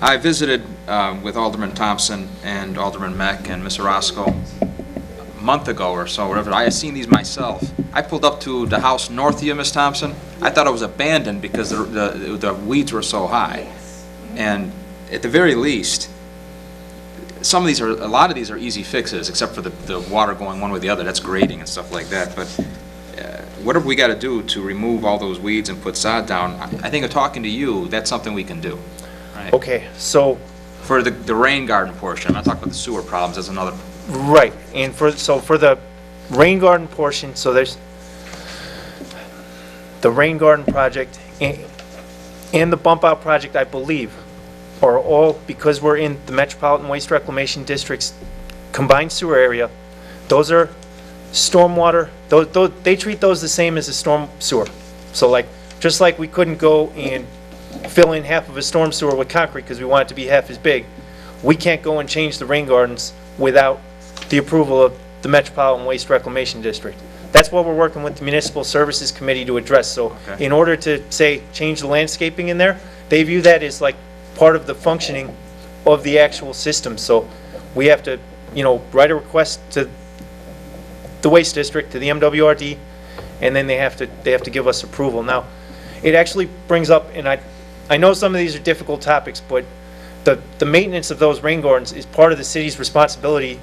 I visited with Alderman Thompson and Alderman Meck and Ms. Orozco a month ago or so, whatever. I had seen these myself. I pulled up to the house north of you, Ms. Thompson. I thought it was abandoned because the weeds were so high. And at the very least, a lot of these are easy fixes, except for the water going one way or the other. That's grading and stuff like that. But whatever we got to do to remove all those weeds and put sod down, I think of talking to you, that's something we can do. Right? Okay, so. For the rain garden portion, I'm not talking about the sewer problems, that's another. Right, and for the rain garden portion, so there's the rain garden project and the bump out project, I believe, are all, because we're in the Metropolitan Waste Reclamation District's combined sewer area, those are stormwater, they treat those the same as a storm sewer. So, like, just like we couldn't go and fill in half of a storm sewer with concrete because we want it to be half as big, we can't go and change the rain gardens without the approval of the Metropolitan Waste Reclamation District. That's what we're working with the Municipal Services Committee to address. So in order to, say, change the landscaping in there, they view that as like part of the functioning of the actual system. So we have to, write a request to the Waste District, to the MWRD, and then they have to give us approval. Now, it actually brings up, and I know some of these are difficult topics, but the maintenance of those rain gardens is part of the city's responsibility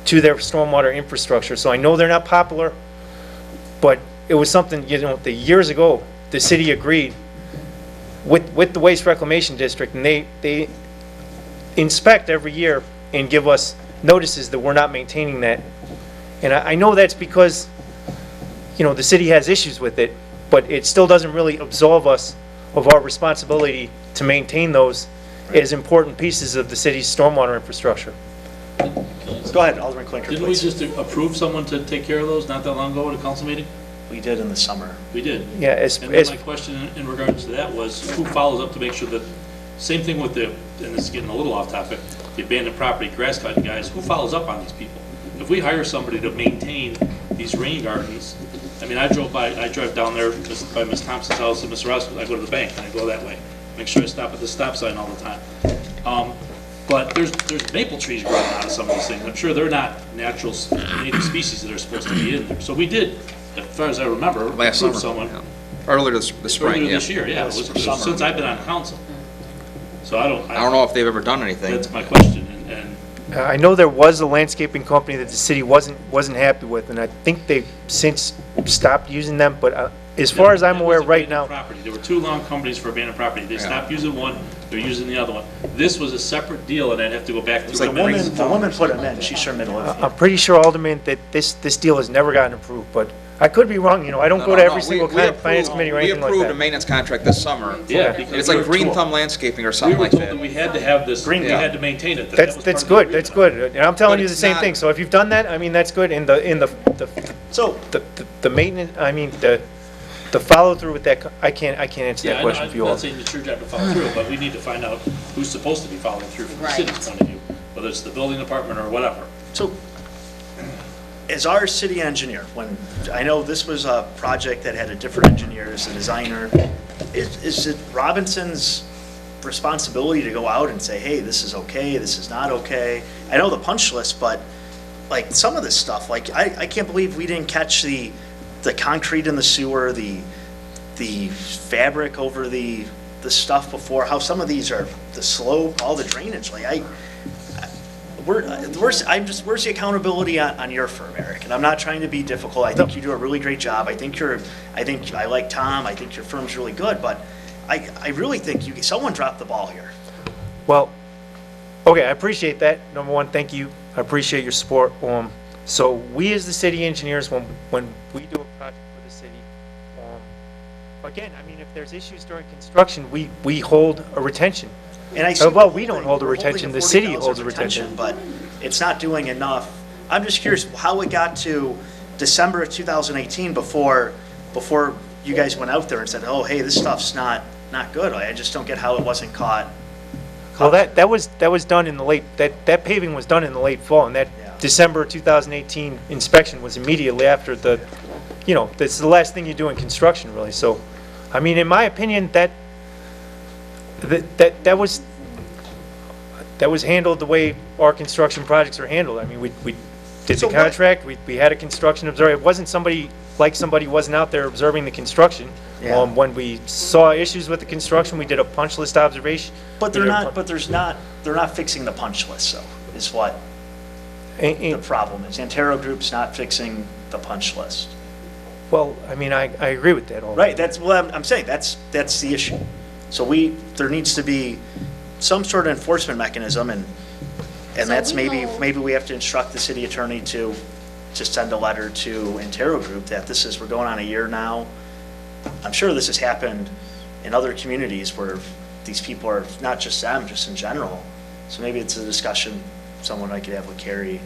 to their stormwater infrastructure. So I know they're not popular, but it was something, the years ago, the city agreed with the Waste Reclamation District, and they inspect every year and give us notices that we're not maintaining that. And I know that's because, the city has issues with it, but it still doesn't really absolve us of our responsibility to maintain those as important pieces of the city's stormwater infrastructure. Go ahead, Alderman Klinker, Didn't we please. just approve someone to take care of those not that long ago at a council meeting? We did in the summer. We did. Yeah, And then my question in regards to that was, who follows up to make sure that, same thing with and this is getting a little off topic, the abandoned property grass cutting guys, who follows up on these people? If we hire somebody to maintain these rain gardens, I mean, I drive down there by Miss Thompson's house and Miss Ross, I go to the bank and I go that way. Make sure I stop at the stop sign all the time. But there's maple trees growing out of some of these things. I'm sure they're not natural native species that are supposed to be in there. So we did, as far as I remember, Last summer, someone earlier this spring, earlier yeah. this year, yeah. It was since I've been on council. So I don't know if they've ever done anything. That's my question, and I know there was a landscaping company that the city wasn't happy with, and I think they've since stopped using them, but as far as I'm that aware was right abandoned now, property. There were two long companies for abandoned property. They stopped using one, they're using the other one. This was a separate deal, and I'd have to go back to. The woman put them in, she submitted it. I'm pretty sure, Alderman, that this deal has never gotten approved, but I could be wrong, I don't go to every single finance committee or anything We like approved a that. maintenance contract this summer. Yeah, And it's like Green Thumb Landscaping or We something were like told that that. we had to have this, we had to maintain it. That's good, that's good, and I'm telling But you the it's same not- thing, so if you've done that, I mean, that's good, and So, the maintenance, I mean, the follow-through with that, I can't answer Yeah, that I question know, for I'm you all. not saying it's your job to follow through, but we need to find out who's supposed to be following through from the city's point of view, whether it's the building department or whatever. So, as our city engineer, when, I know this was a project that had a different engineer as the designer, is it Robinson's responsibility to go out and say, hey, this is okay, this is not okay? I know the punch list, but like some of this stuff, like I can't believe we didn't catch the concrete in the sewer, the fabric over the stuff before, how some of these are, the slope, all the drainage, like where's the accountability on your firm, Eric? And I'm not trying to be difficult. I think you do a really great job. I think I like Tom. I think your firm's really good, but I really think someone dropped the ball here. Well, okay, I appreciate that. Number one, thank you. I appreciate your support. So we as the city engineers, when we do a project for the city, again, I mean, if there's issues during construction, we hold a retention. And I see Well, we don't hold a we're holding retention, the city 40,000 holds a retention. But it's not doing enough. I'm just curious how it got to December of 2018 before you guys went out there and said, oh, hey, this stuff's not good. I just don't get how it wasn't caught. Well, that was done in the late, that paving was done in the late fall, and that Yeah. December 2018 inspection was immediately after that's the last thing you do in construction, really. So, I mean, in my opinion, that was handled the way our construction projects are handled. I mean, we did So the what- contract, we had a construction observer. It wasn't somebody wasn't out there observing the construction. Yeah. When we saw issues with the construction, we did a punch list observation. But We did a they're not fixing the punch list, though, is what And- the and- problem is. Antero Group's not fixing the punch list. Well, I mean, I agree with that. Right, I'm saying, that's the issue. So there needs to be some sort of enforcement mechanism, and that's maybe we have to instruct the city attorney to send a letter to Antero Group that we're going on a year now. I'm sure this has happened in other communities where these people are, not just them, just in general. So maybe it's a discussion someone I could have with Carrie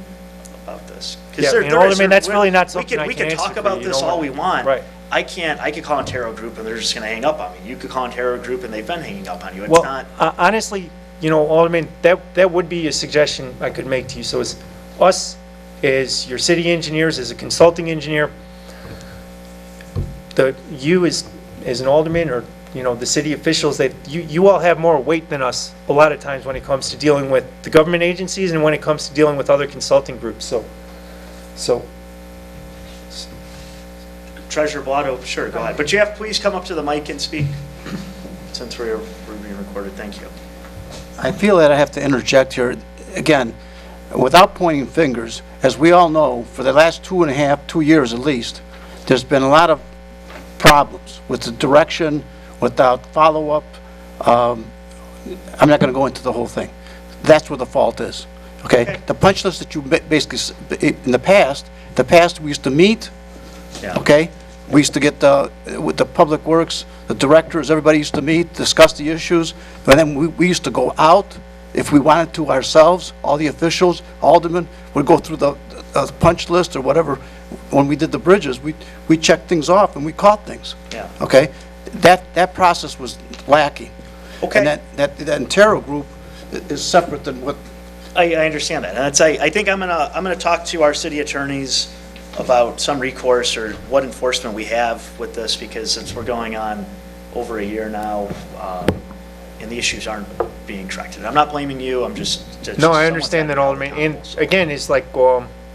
about this. 'Cause Yeah, there- and there is- Alderman, that's really not something I we can can talk answer for about you, this all we want. Right. I could call Antero Group and they're just gonna hang up on me. You could call Antero Group and they've been hanging up on you. It's Well, not, honestly, Alderman, that would be a suggestion I could make to you. So as us, as your city engineers, as a consulting engineer, you as an alderman or the city officials, that you all have more weight than us a lot of times when it comes to dealing with the government agencies and when it comes to dealing with other consulting groups, so. Treasurer Bilotto, sure, go ahead. But Jeff, please come up to the mic and speak, since we're being recorded. Thank you. I feel that I have to interject here, again, without pointing fingers. As we all know, for the last 2 years at least, there's been a lot of problems with the direction, without follow-up. I'm not going to go into the whole thing. That's where the fault is, okay? The punch list that you basically, in the past, we used to meet, Yeah. okay? We used to get with the Public Works, the directors, everybody used to meet, discuss the issues, and then we used to go out, if we wanted to ourselves, all the officials, aldermen, would go through the punch list or whatever. When we did the bridges, we checked things off and we caught things. Yeah. Okay? That process was lacking. Okay. And that Intero group is separate than what. I understand that. And I think I'm gonna talk to our city attorneys about some recourse or what enforcement we have with this, because we're going on over a year now, and the issues aren't being corrected. I'm not blaming you, I'm just. No, I understand that, Alderman, and again, it's like,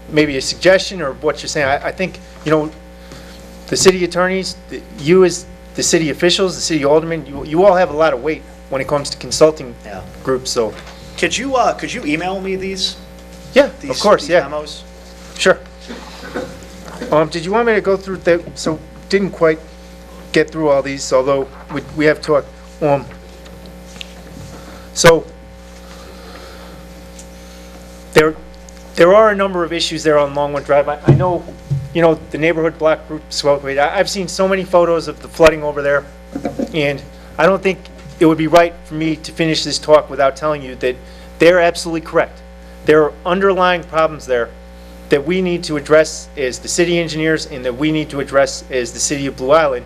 maybe a suggestion or what you're saying. I think, the city attorneys, you as the city officials, the city aldermen, you all have a lot of weight when it comes to consulting Yeah. groups, so. Could you email me these? Yeah, of course, these yeah. memos? Sure. Did you want me to go through so didn't quite get through all these, although we have talked. So there are a number of issues there on Longwood Drive. I know, the neighborhood block groups. I've seen so many photos of the flooding over there, and I don't think it would be right for me to finish this talk without telling you that they're absolutely correct. There are underlying problems there that we need to address as the city engineers and that we need to address as the city of Blue Island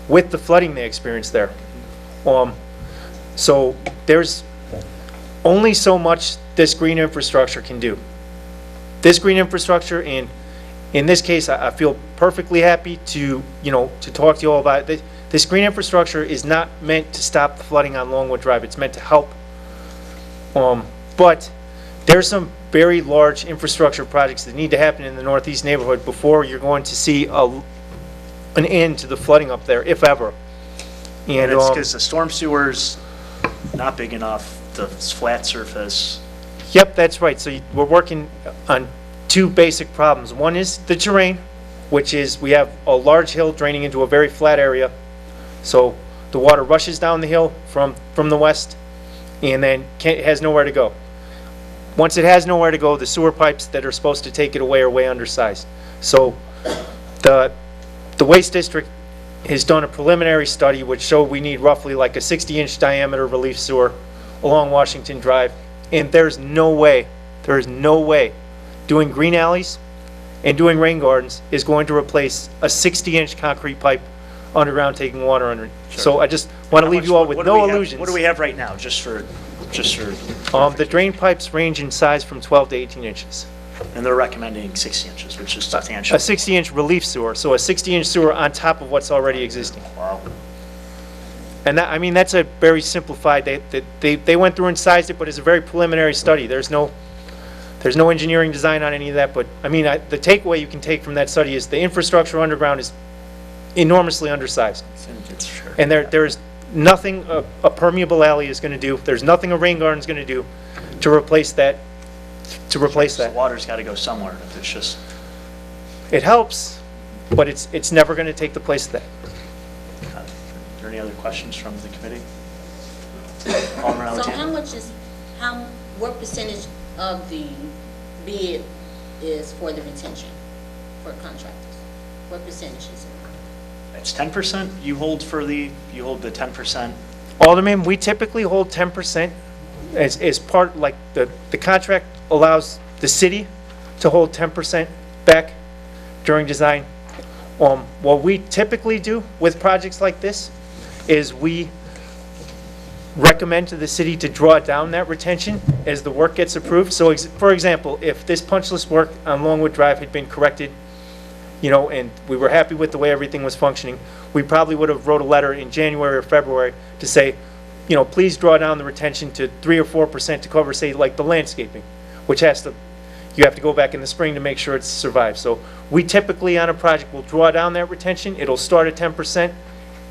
with the flooding they experienced there. So there's only so much this green infrastructure can do. This green infrastructure, and in this case, I feel perfectly happy to talk to you all about it. This green infrastructure is not meant to stop the flooding on Longwood Drive. It's meant to help. But there's some very large infrastructure projects that need to happen in the northeast neighborhood before you're going to see an end to the flooding up there, if ever. And it's because the storm sewer's not big enough, the flat surface. Yep, that's right. So we're working on two basic problems. One is the terrain, which is we have a large hill draining into a very flat area. So the water rushes down the hill from the west and then has nowhere to go. Once it has nowhere to go, the sewer pipes that are supposed to take it away are way undersized. So the Waste District has done a preliminary study which showed we need roughly like a 60-inch diameter relief sewer along Washington Drive. And there's no way doing green alleys and doing rain gardens is going to replace a 60-inch concrete pipe underground taking water under it. Sure. So I just want to leave you all with no illusions. What do we have right now, just for? The drain pipes range in size from 12 to 18 inches. And they're recommending 60 inches, which is substantial. A 60-inch relief sewer, so a 60-inch sewer on top of what's already existing. Wow. And that's a very simplified, they went through and sized it, but it's a very preliminary study. There's no engineering design on any of that, but the takeaway you can take from that study is the infrastructure underground is enormously undersized. It's sure. And there's nothing a permeable alley is going to do. There's nothing a rain garden is going to do to replace that. The water's got to go somewhere. If it's just. It helps, but it's never going to take the place of that. Are there any other questions from the committee? Alderman Alexander. So what percentage of the bid is for the retention for contractors? What percentage is it? It's 10%. You hold the 10%. Alderman, we typically hold 10% as part, like the contract allows the city to hold 10% back during design. What we typically do with projects like this is we recommend to the city to draw down that retention as the work gets approved. So for example, if this punch list work on Longwood Drive had been corrected and we were happy with the way everything was functioning, we probably would have wrote a letter in January or February to say, please draw down the retention to 3 or 4% to cover, say, like the landscaping, which you have to go back in the spring to make sure it survives. So we typically on a project will draw down that retention, it'll start at 10%,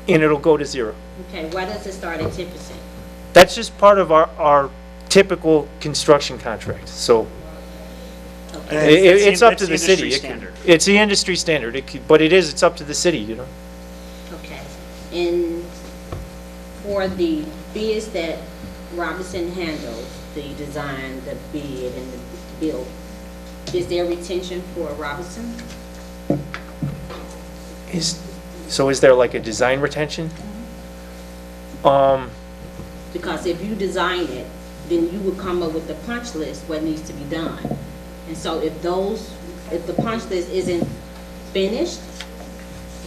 and it'll go to 0. Okay, why does it start at 10%? That's just part of our typical construction contract, so it's up to the city. It's the industry standard, but it's up to the city, Okay, and for the bids that Robinson handles, the design, the bid, and the build, is there retention for Robinson? Is there like a design retention? Because if you design it, then you would come up with the punch list, what needs to be done. And so if the punch list isn't finished,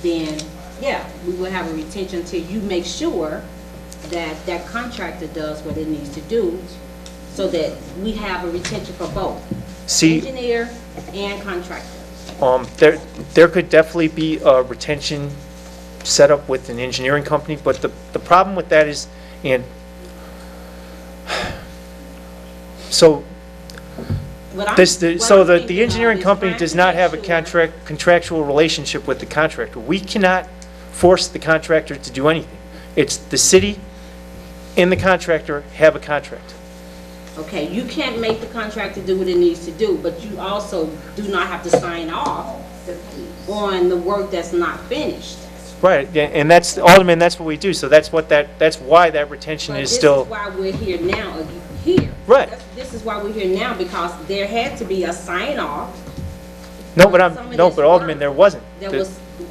then, yeah, we will have a retention until you make sure that that contractor does what it needs to do, so that we have a retention for both, engineer and contractor. There could definitely be a retention set up with an engineering company, but the problem with that is, the engineering company does not have a contractual relationship with the contractor. We cannot force the contractor to do anything. It's the city and the contractor have a contract. Okay, you can't make the contractor do what it needs to do, but you also do not have to sign off on the work that's not finished. Right, and that's, Alderman, that's what we do, so that's why that retention is still. This is why we're here now, Right. This is why we're here now, because there had to be a sign off. But Alderman, there wasn't.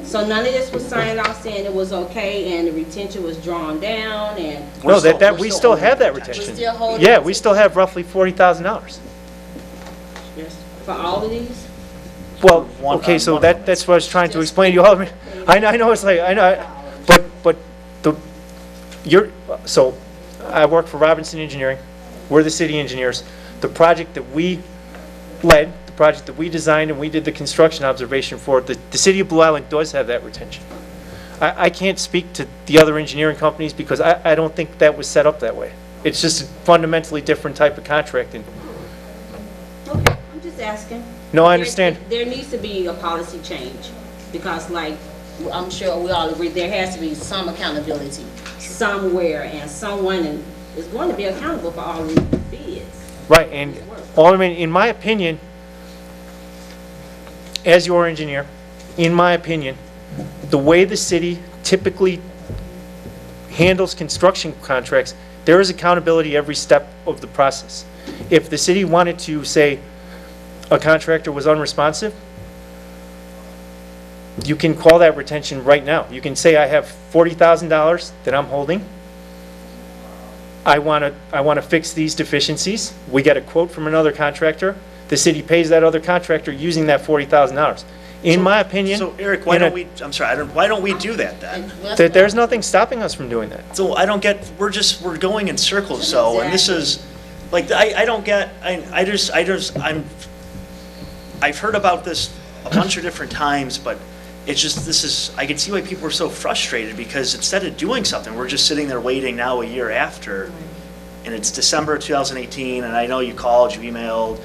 So none of this was signed off saying it was okay, and the retention was drawn down, and. No, we still have that retention. Still holding Yeah, we still have roughly $40,000. Yes, for all of these? Well, okay, so that's what I was trying to explain to you, Alderman. I know, it's like, I know, but so I work for Robinson Engineering. We're the city engineers. The project that we led, the project that we designed and we did the construction observation for, the city of Blue Island does have that retention. I can't speak to the other engineering companies because I don't think that was set up that way. It's just a fundamentally different type of contracting. Okay, I'm just asking. No, I understand. There needs to be a policy change, because like, I'm sure we all agree, there has to be some accountability somewhere, and someone is going to be accountable for all these bids. Right, and Alderman, in my opinion, as your engineer, in my opinion, the way the city typically handles construction contracts, there is accountability every step of the process. If the city wanted to say a contractor was unresponsive, you can call that retention right now. You can say, I have $40,000 that I'm holding. I want to fix these deficiencies. We get a quote from another contractor. The city pays that other contractor using that $40,000. In my opinion. So Eric, why don't we do that then? There's nothing stopping us from doing that. So I don't get, we're going in circles, so, and this is, like, I've heard about this a bunch of different times, but it's just, I can see why people are so frustrated, because instead of doing something, we're just sitting there waiting now a year after, and it's December 2018, and I know you called, you emailed,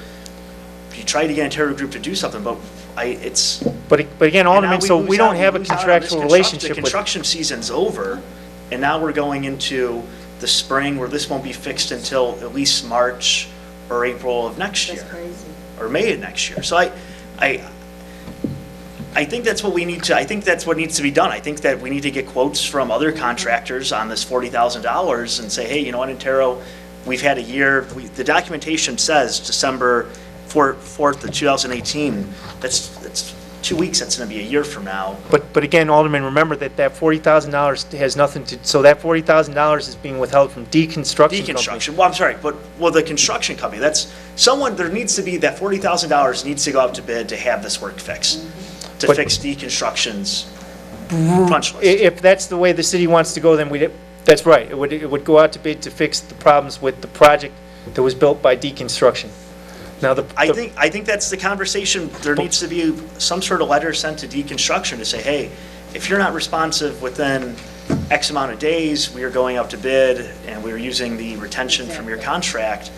you tried to get a terror group to do something, but But again, Alderman, so we don't have a contractual relationship with. The construction season's over, and now we're going into the spring where this won't be fixed until at least March or April of next year. That's crazy. Or May of next year. So I think that's what we need to, I think that's what needs to be done. I think that we need to get quotes from other contractors on this $40,000 and say, hey, you know what, Intero, we've had a year, the documentation says December 4th of 2018. That's 2 weeks, that's going to be a year from now. But again, Alderman, remember that $40,000 has nothing to, so that $40,000 is being withheld from deconstruction. Deconstruction, well, I'm sorry, well, the construction company, there needs to be, that $40,000 needs to go out to bid to have this work fixed, to fix deconstruction's punch list. If that's the way the city wants to go, then that's right. It would go out to bid to fix the problems with the project that was built by deconstruction. Now, I think that's the conversation. There needs to be some sort of letter sent to deconstruction to say, hey, if you're not responsive within X amount of days, we are going out to bid, and we are using the retention from your contract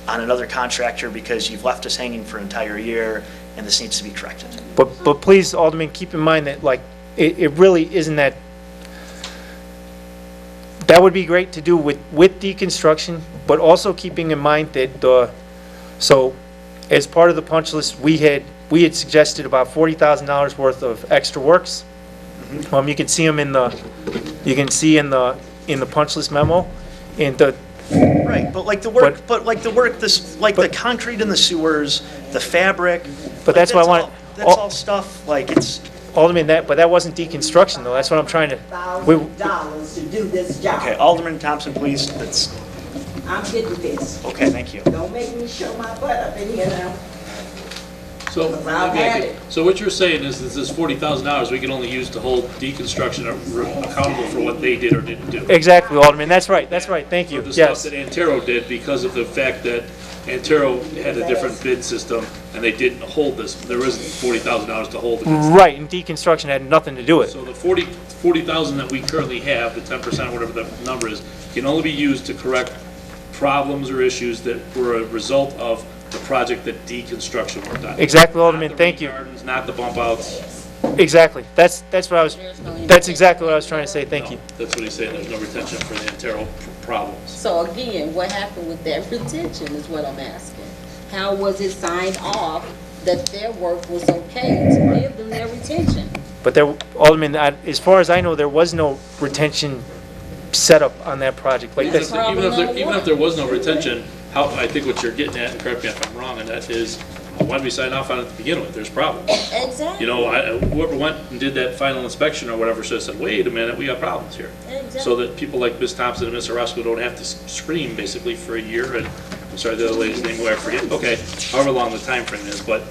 on another contractor because you've left us hanging for an entire year, and this needs to be corrected. But please, Alderman, keep in mind that, like, it really isn't that, that would be great to do with deconstruction, but also keeping in mind that, so, as part of the punch list, we had suggested about $40,000 worth of extra works. You can see them in the punch list memo, and Right, but like the work, the concrete in the sewers, the fabric. But that's what I want. That's all stuff, like, it's, Alderman, but that wasn't deconstruction, though. That's what I'm trying to. $1,000 to do this job. okay, Alderman Thompson, please, that's, I'm getting this. okay, thank you. Don't make me show my butt up in here now. So, I've had it. so what you're saying is that this $40,000 we can only use to hold deconstruction accountable for what they did or didn't do. Exactly, Alderman. That's right. Thank you. For the Yes. stuff that Antero did because of the fact that Antero had a different bid system and they didn't hold this. There isn't $40,000 to hold against. Right, and deconstruction had nothing to do with it. So the 40,000 that we currently have, the 10%, whatever the number is, can only be used to correct problems or issues that were a result of the project that deconstruction worked on. Exactly, Alderman. Thank you. Not the rain gardens, not the bump outs. Exactly. That's exactly what I was trying to say. Thank you. That's what he's saying, there's no retention for the Antero problems. So again, what happened with that retention is what I'm asking. How was it signed off that their work was okay to give them their retention? But there, Alderman, as far as I know, there was no retention set up on that project. Like Even this. if there was no retention, how, I think what you're getting at, and correct me if I'm wrong, and that is, why did we sign off on it to begin with? There's problems. Exactly. You know, whoever went and did that final inspection or whatever should have said, wait a minute, we got problems here. Exactly. So that people like Ms. Thompson and Ms. Orozco don't have to scream basically for a year, and, I'm sorry, the other lady's name, who I forget, okay, however long the time frame is, but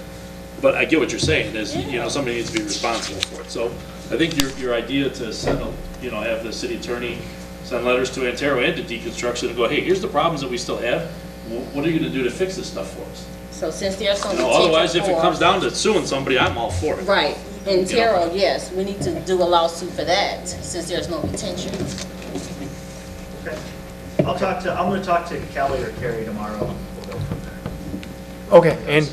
I get what you're saying, is, you know, somebody needs to be responsible for it. So I think your idea to send, have the city attorney send letters to Antero and to deconstruction and go, hey, here's the problems that we still have, what are you gonna do to fix this stuff for us? So since there's some You know, retention otherwise, if it for- comes down to suing somebody, I'm all for it. Right, Antero, yes, we need to do a lawsuit for that, since there's no retention. Okay. I'm gonna talk to Kelly or Carrie tomorrow, and we'll go from there. Okay, and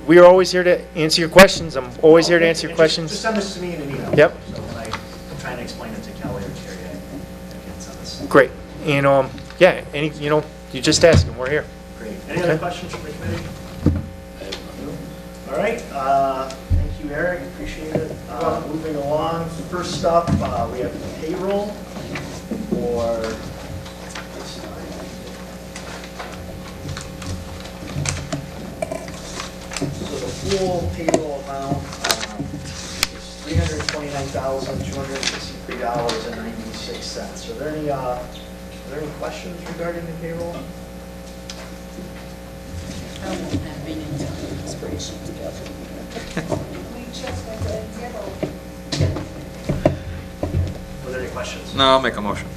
we are always here to answer your questions. I'm always here to answer your Just questions. send this to me in an email. Yep. So when I'm trying to explain it to Kelly or Carrie, I can send this. Great. And, yeah, you just ask and we're here. Great. Any other Okay. questions from the committee? All right, thank you, Eric, appreciate it. Moving along, first up, we have payroll for, so the full payroll amount is $329,263.96. Are there any questions regarding the payroll? I won't have any spreadsheet together. Were there any questions? No, I'll make a motion.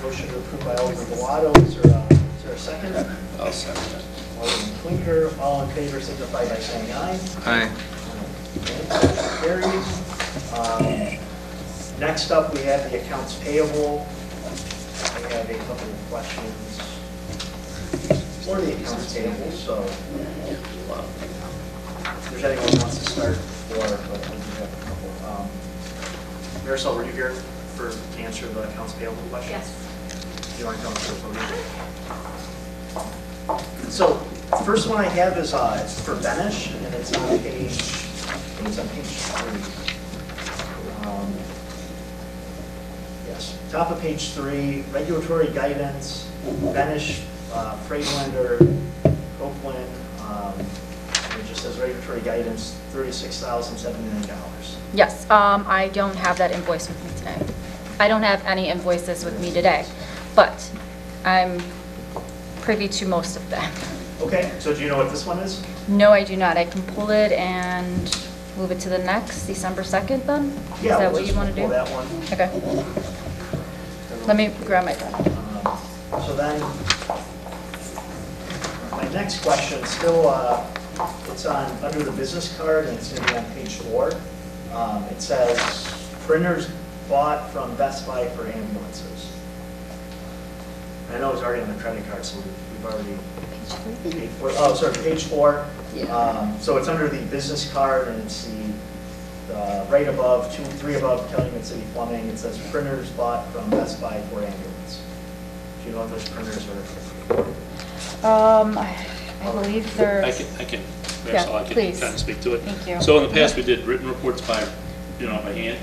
Motion to approve by Alderman Bilotto, is there a second? I'll second it. Alderman Klinker, all in favor signify by saying aye. Aye. Carries. Next up, we have the accounts payable. I have a couple of questions for the accounts payable, so if there's anyone who wants to start before, but we do have a couple. Marisol, were you here to answer the accounts payable question? Yes. Do you want to come to the podium? So, first one I have is for Benish, and it's on page 3. Yes, top of page 3, regulatory guidance, Benish, Freightlander, Copeland, it just says regulatory guidance, $36,079. Yes, I don't have that invoice with me today. I don't have any invoices with me today, but I'm privy to most of them. Okay, so do you know what this one is? No, I do not. I can pull it and move it to the next, December 2nd then? Yeah, Is that we'll what just you want to pull do? that one. Okay. Let me grab my pen. So then, next question, still, it's on, under the business card, and it's going to be on page 4. It says, printers bought from Best Buy for ambulances. I know it's already on the credit card, so we've already paid for it. Oh, sorry, page 4. So it's under the business card, and it's the right above, 3 above, Calumet City Plumbing. It says printers bought from Best Buy for ambulance. Do you know what those printers are? I believe they're, I can, Yeah, so I can please. kind of speak to it. Thank you. So in the past, we did written reports by hand.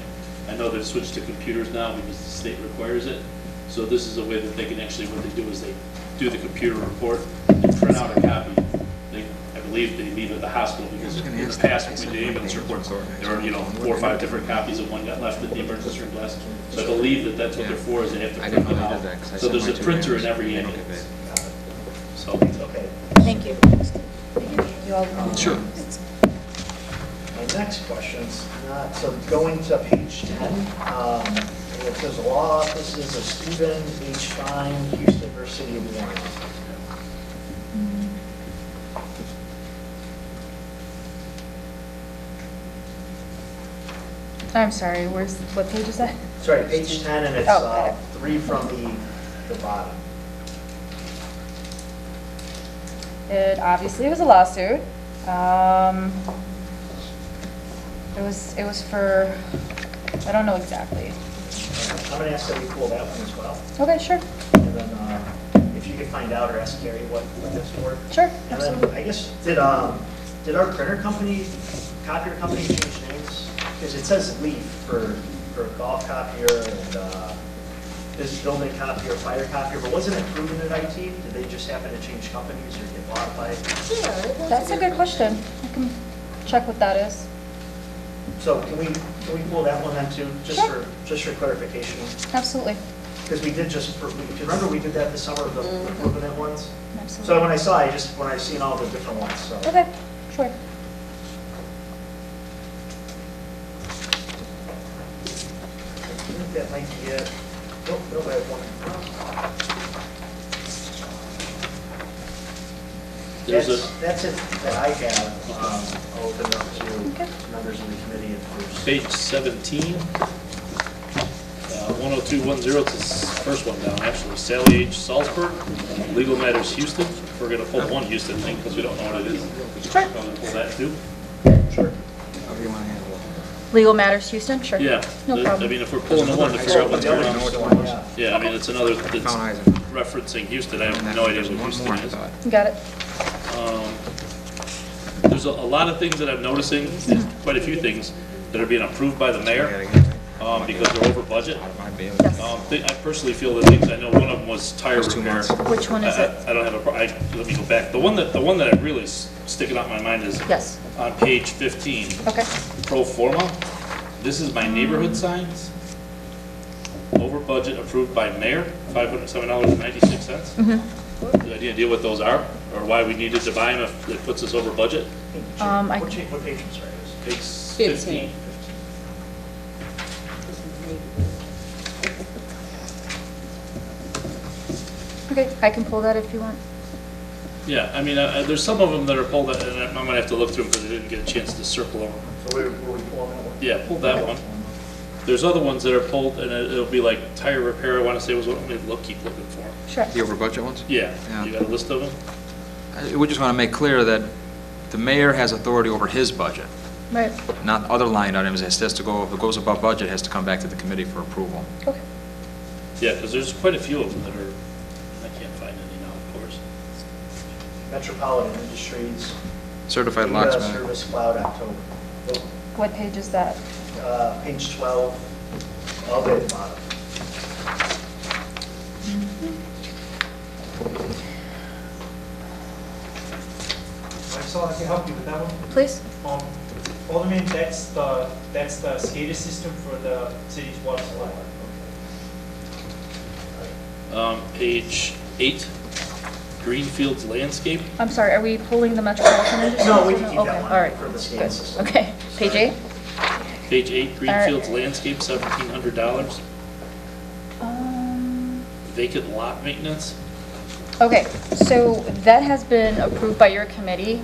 I know they've switched to computers now because the state requires it. So this is a way that they can actually, what they do is they do the computer report and print out a copy. I believe they leave it at the hospital because in the past, when we did ambulance reports, there were, 4 or 5 different copies and one got left at the emergency room desk. So I believe that that's what they're for, is they have to print them out. So there's a printer in every ambulance. So, Okay. thank you. You all. Sure. My next question's not, so going to page 10, it says law offices of Stephen H. Fine, Houston versus City of Warren. I'm sorry, what page is that? Sorry, page 10, and it's Oh, got it. 3 from the bottom. It obviously was a lawsuit. It was for, I don't know exactly. I'm going to ask that we pull that one as well. Okay, sure. And then if you could find out or ask Gary what that's for. Sure, And then, absolutely. I guess, did our printer company, copier company change names? Because it says Leaf for golf copier and this building copier, fire copier, but wasn't it proven at IT? Did they just happen to change companies or get bought by? That's a good question. I can check what that is. So can we pull that one then too, Sure. just for clarification? Absolutely. Because we did remember we did that this summer, the permanent ones? Absolutely. So when I seen all the different ones, so. Okay, sure. I think that might be it. Nope, I have one. That's it that I have. I'll open it up to members of the committee if there's. Page 17, 10210, it's the first one down, actually. Sally H. Salzberg, Legal Matters Houston. We're going to pull one Houston thing because we don't know what it is. Sure. Probably pull that too. Sure. Legal Matters Houston, sure. Yeah. No problem. I mean, if we're pulling the one to figure out what's going on. Yeah. Yeah, I mean, it's another that's referencing Houston. I have no idea what Houston is. Got it. There's a lot of things that I'm noticing, quite a few things that are being approved by the mayor because they're over budget. Yes. I personally feel that things, I know one of them was tire repair. Which one is it? I don't have let me go back. The one that I really sticking out in my mind is Yes. on page 15. Okay. Pro forma. This is my neighborhood signs. Over budget approved by mayor, $507.96. Mm-hmm. Any idea what those are, or why we needed to buy them if it puts us over budget? What page, I'm sorry? Page 15. Okay, I can pull that if you want. Yeah, I mean, there's some of them that are pulled, and I'm gonna have to look through them because I didn't get a chance to circle them. So were we pulling that one? Yeah, pull that one. There's other ones that are pulled, and it'll be like tire repair, I wanna say was what, let me keep looking for them. Sure. The over budget ones? Yeah, Yeah. you got a list of them? We just want to make clear that the mayor has authority over his budget, Right. not other line items. It has to go, if it goes above budget, it has to come back to the committee for approval. Okay. Yeah, because there's quite a few of them that are, I can't find any now, of course. Metropolitan Industries. Certified Data locksmith. Service Cloud October. What page is that? Page 12, all the way at the bottom. So I can help you with that one. Please. Alderman, that's the SCADA system for the city's water supply. Page 8, Greenfields Landscape. I'm sorry, are we pulling the Metropolitan Industries? No, we can keep Okay, that one all right. for the scan Good. system. Okay, page 8? Page 8, Greenfields Landscape, $1,700. Vacant lot maintenance. Okay, so that has been approved by your committee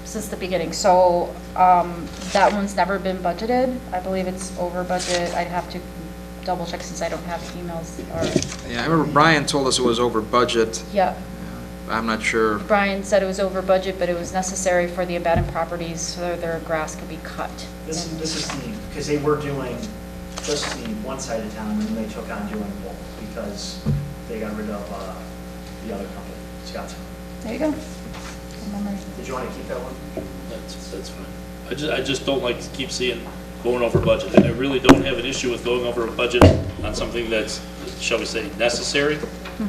since the beginning. So that one's never been budgeted. I believe it's over budget. I'd have to double check since I don't have emails or, Yeah, I remember Brian told us it was over budget. yeah. I'm not sure. Brian said it was over budget, but it was necessary for the abandoned properties so their grass could be cut. This is because they were doing just the one side of town, and then they took on doing both, because they got rid of the other company, Scott's. There you go. Good memory. Did you want to keep that one? That's fine. I just don't like to keep seeing going over budget. I really don't have an issue with going over a budget on something that's, shall we say, necessary.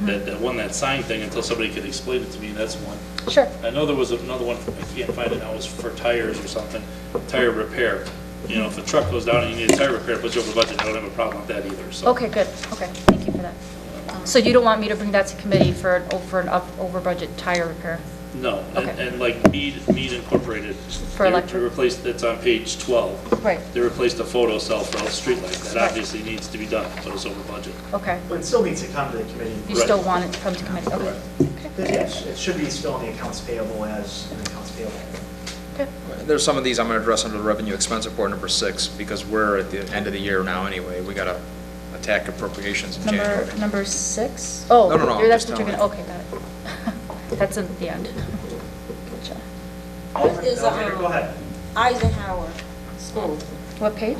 That one, that sign thing, until somebody could explain it to me, that's one. Sure. I know there was another one, I can't find it now, it was for tires or something, tire repair. You know, if a truck goes down and you need a tire repair, it puts you over budget, I don't have a problem with that either, so. Okay, good. Okay, thank you for that. So you don't want me to bring that to committee for an over budget tire repair? No, Okay. and like Mead Incorporated. For electric. They replaced, it's on page 12. Right. They replaced a photo cell for all the streetlights. That Right. obviously needs to be done, but it's over budget. Okay. But it still needs to come to the committee. You still want it to come to committee? Okay. Yes, it should be still in the accounts payable as an accounts payable. Okay. There's some of these I'm going to address under the revenue expense report number 6, because we're at the end of the year now anyway. We got to attack appropriations in January. Number 6? Oh, No, that's just what you're tell gonna, okay, got it. That's at the end. Gotcha. What is, Go ahead. Eisenhower School? What page?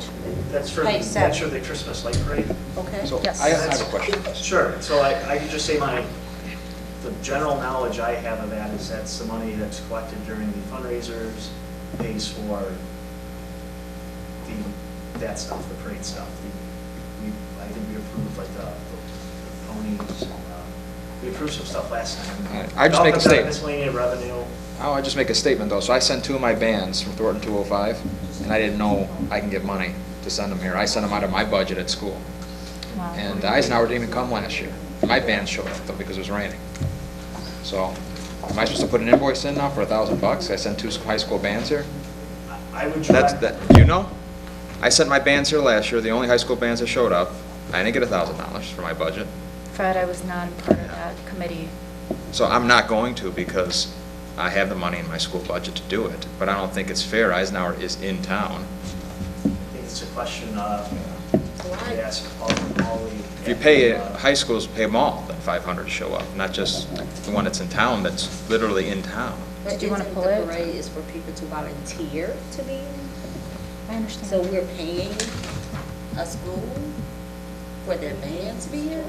That's for Page that's 7. for the Christmas light parade. Okay. So Yes. I have a question. Sure, so I could just say the general knowledge I have of that is that's the money that's collected during the fundraisers, pays for that stuff, the parade stuff. I think we approved like the ponies, we approved some stuff last time. I just make a statement. Miscellaneous revenue. I'll just make a statement, though. So I sent 2 of my bands from Thornton 205, and I didn't know I can get money to send them here. I sent them out of my budget at school. Wow. And Eisenhower didn't even come last year. My band showed up, though, because it was raining. So, am I supposed to put an invoice in now for $1,000? I sent 2 high school bands here? I would try. Do you know? I sent my bands here last year, the only high school bands that showed up. I didn't get $1,000 for my budget. Fred, I was not part of that committee. So I'm not going to, because I have the money in my school budget to do it. But I don't think it's fair. Eisenhower is in town. I think it's a question to ask all the. If you pay high schools, pay them all, then 500 show up, not just the one that's in town, that's literally in town. But Did you wanna isn't pull the it? parade is for people to volunteer to be in? I understand. So we're paying a school for their band to be in?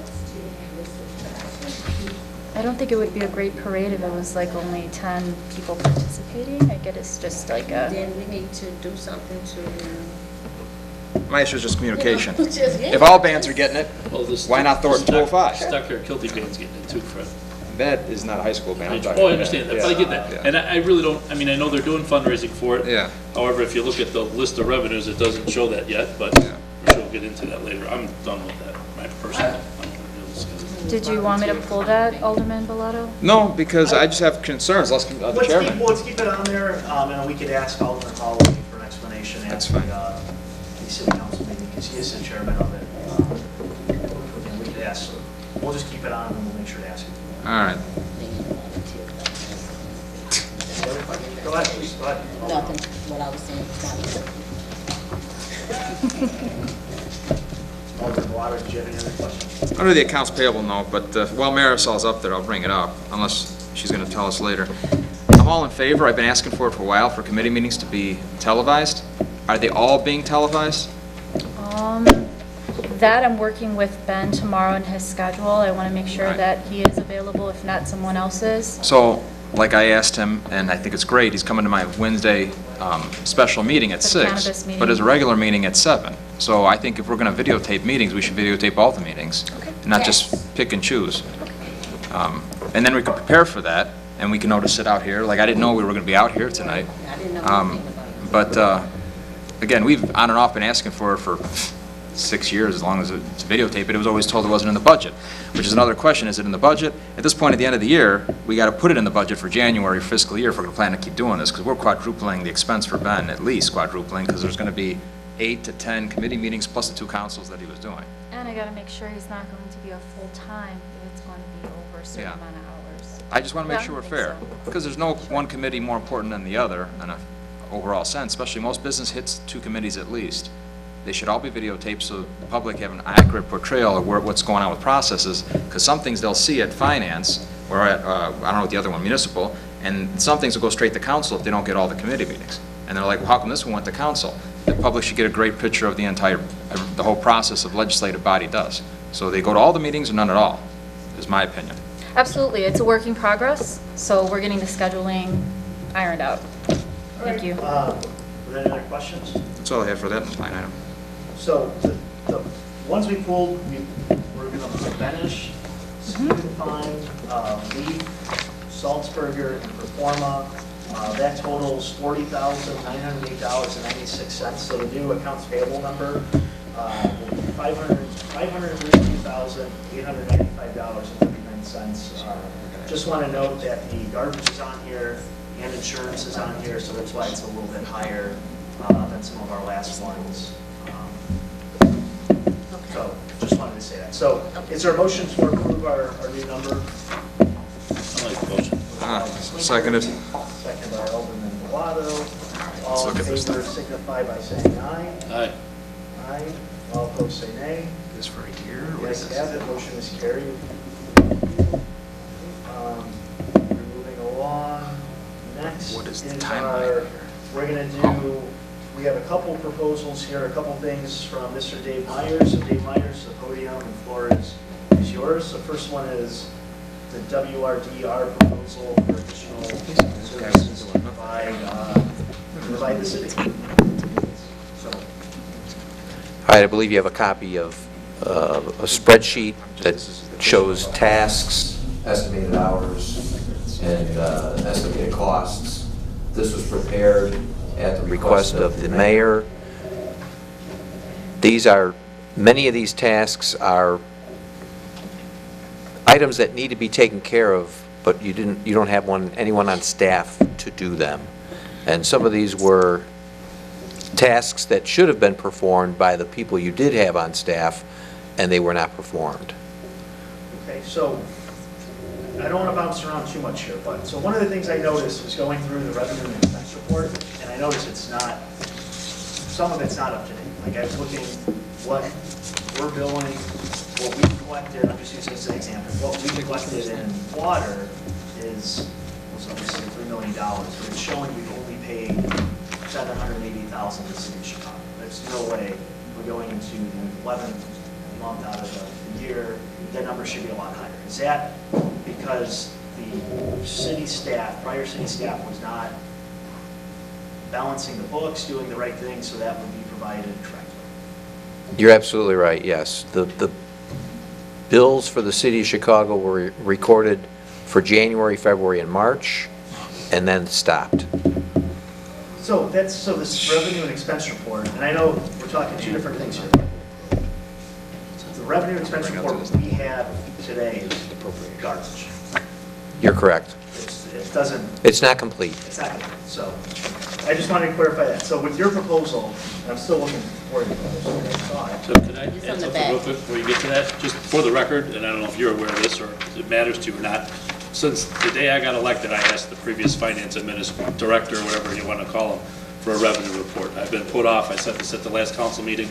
I don't think it would be a great parade if it was like only 10 people participating. I get it's just like a, Then we need to do something to. My issue is just communication. Just, yeah. If all bands are getting it, Well, this- why not Thornton 205? Stucker Kilty Band's getting it too, Fred. That is not a high school band. I'm talking Oh, I about. understand that, Yeah. but I get that. Yeah. And I really don't, I mean, I know they're doing fundraising for it. Yeah. However, if you look at the list of revenues, it doesn't show that yet, but Yeah. I'm sure we'll get into that later. I'm done with that, my personal. I don't wanna discuss it. did you want me to pull that, Alderman Bilotto? No, because I just have concerns, let's, the chairman. Let's keep it on there, and we could ask Alderman Holloway for an explanation That's at fine. the city council meeting, because he is the chairman of it. And we could ask, we'll just keep it on, and we'll make sure to ask you. All right. Go ahead, please, go ahead. Nothing, what I was saying was Alderman Waters, do you have any other questions? Under the accounts payable note, but while Marisol's up there, I'll bring it up, unless she's going to tell us later. I'm all in favor, I've been asking for it for a while, for committee meetings to be televised. Are they all being televised? That I'm working with Ben tomorrow in his schedule. I want to make sure Right. that he is available, if not someone else is. So, like I asked him, and I think it's great, he's coming to my Wednesday special meeting at The 6, cannabis meeting. but his regular meeting at 7. So I think if we're going to videotape meetings, we should videotape all the meetings, and not just pick and choose. And then we can prepare for that, and we can notice it out here. Like, I didn't know we were going to be out here tonight. I didn't know anything about it. But, again, we've on and off been asking for it for 6 years, as long as it's videotaped. It was always told it wasn't in the budget, which is another question. Is it in the budget? At this point, at the end of the year, we got to put it in the budget for January fiscal year if we're going to plan to keep doing this, because we're quadrupling the expense for Ben, at least quadrupling, because there's going to be 8 to 10 committee meetings plus the 2 councils that he was doing. And I gotta make sure he's not going to be a full-time, if it's going to be over a certain Yeah. amount of hours. I just want to make Yeah, sure I we're think fair, so. because there's no one committee more important than the other in a overall sense, especially most business hits 2 committees at least. They should all be videotaped so the public have an accurate portrayal of what's going on with processes, because some things they'll see at finance, or at, I don't know what the other one, municipal, and some things will go straight to council if they don't get all the committee meetings. And they're like, well, how come this one went to council? The public should get a great picture of the whole process of legislative body does. So they go to all the meetings or none at all, is my opinion. Absolutely, it's a work in progress, so we're getting the scheduling ironed out. Thank you. Were there any other questions? That's all I have for that line item. So the ones we pulled, we're going to Benish, Fine, Leaf, Salzburger, and Performa. That totals $40,908.96. So the new accounts payable number will be $532,895.39. Just want to note that the garbage is on here and insurance is on here, so that's why it's a little bit higher than some of our last ones. So just wanted to say that. So is there a motion to approve our new number? I like the motion. Seconded. Second by Alderman Bilotto. All look in at this favor stuff. signify by saying aye. Aye. Aye. All opposed say nay. This for a year? Or what Yes, is this? have it. Motion is carried. We're moving along. Next What is the is timeline here? we're going to do, we have a couple proposals here, a couple things from Mr. Dave Myers. So Dave Myers, the podium and floor is yours. The first one is the WRDR proposal for additional services to provide the city. So, All right, I believe you have a copy of a spreadsheet that shows tasks, estimated hours, and estimated costs. This was prepared at the request of the mayor. Many of these tasks are items that need to be taken care of, but you don't have anyone on staff to do them. And some of these were tasks that should have been performed by the people you did have on staff, and they were not performed. okay, so I don't want to bounce around too much here, but so one of the things I noticed was going through the revenue and expense report, and I noticed some of it's not up to date. Like I was looking what we're billing, what we collected, I'm just using this as an example, what we collected in water was obviously $3 million, but it's showing we've only paid $780,000 to the city of Chicago. There's no way we're going into the 11th month out of the year, that number should be a lot higher. Is that because the city staff, prior city staff was not balancing the books, doing the right thing, so that would be provided correctly? You're absolutely right, yes. The bills for the city of Chicago were recorded for January, February, and March, and then stopped. So this revenue and expense report, and I know we're talking two different things here. The revenue and expense report we have today is garbage. You're correct. It's not complete. It's not complete. So I just wanted to clarify that. So with your proposal, and I'm still looking for your proposal, So can I add something real quick before you get to that? Just for the record, and I don't know if you're aware of this or it matters to you or not, since the day I got elected, I asked the previous finance director, or whatever you want to call him, for a revenue report. I've been put off, I said this at the last council meeting,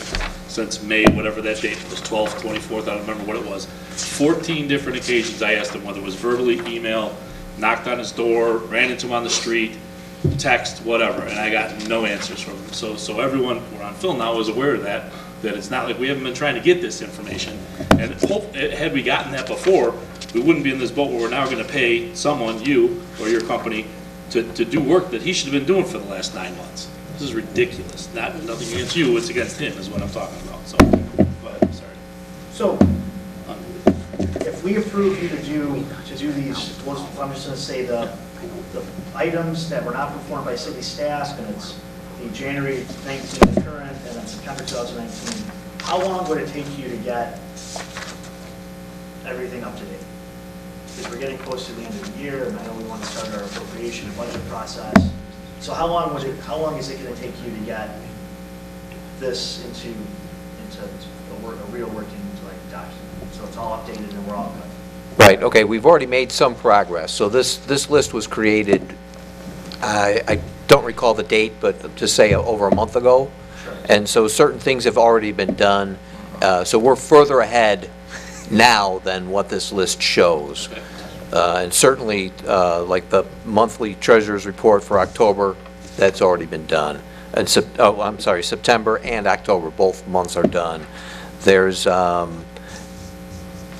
since May, whatever that date was, 12th, 24th, I don't remember what it was. 14 different occasions I asked him, whether it was verbally, email, knocked on his door, ran into him on the street, text, whatever, and I got no answers from him. So everyone, we're on film now, is aware of that it's not like we haven't been trying to get this information. And had we gotten that before, we wouldn't be in this boat where we're now going to pay someone, you or your company, to do work that he should have been doing for the last 9 months. This is ridiculous. Nothing against you, it's against him is what I'm talking about. So, go ahead, sorry. So if we approve you to do these, I'm just going to say the items that were not performed by city staff, and it's the January 19 current, and then September 2019, how long would it take you to get everything up to date? Because we're getting close to the end of the year, and I know we want to start our appropriation and budget process. So how long is it going to take you to get this into a real working like document. So it's all updated and we're all good. Right, okay, we've already made some progress. So this list was created, I don't recall the date, but just say over a month ago. Sure. And so certain things have already been done. So we're further ahead now than what this list shows. And certainly, like the monthly treasurer's report for October, that's already been done. And September and October, both months are done. There's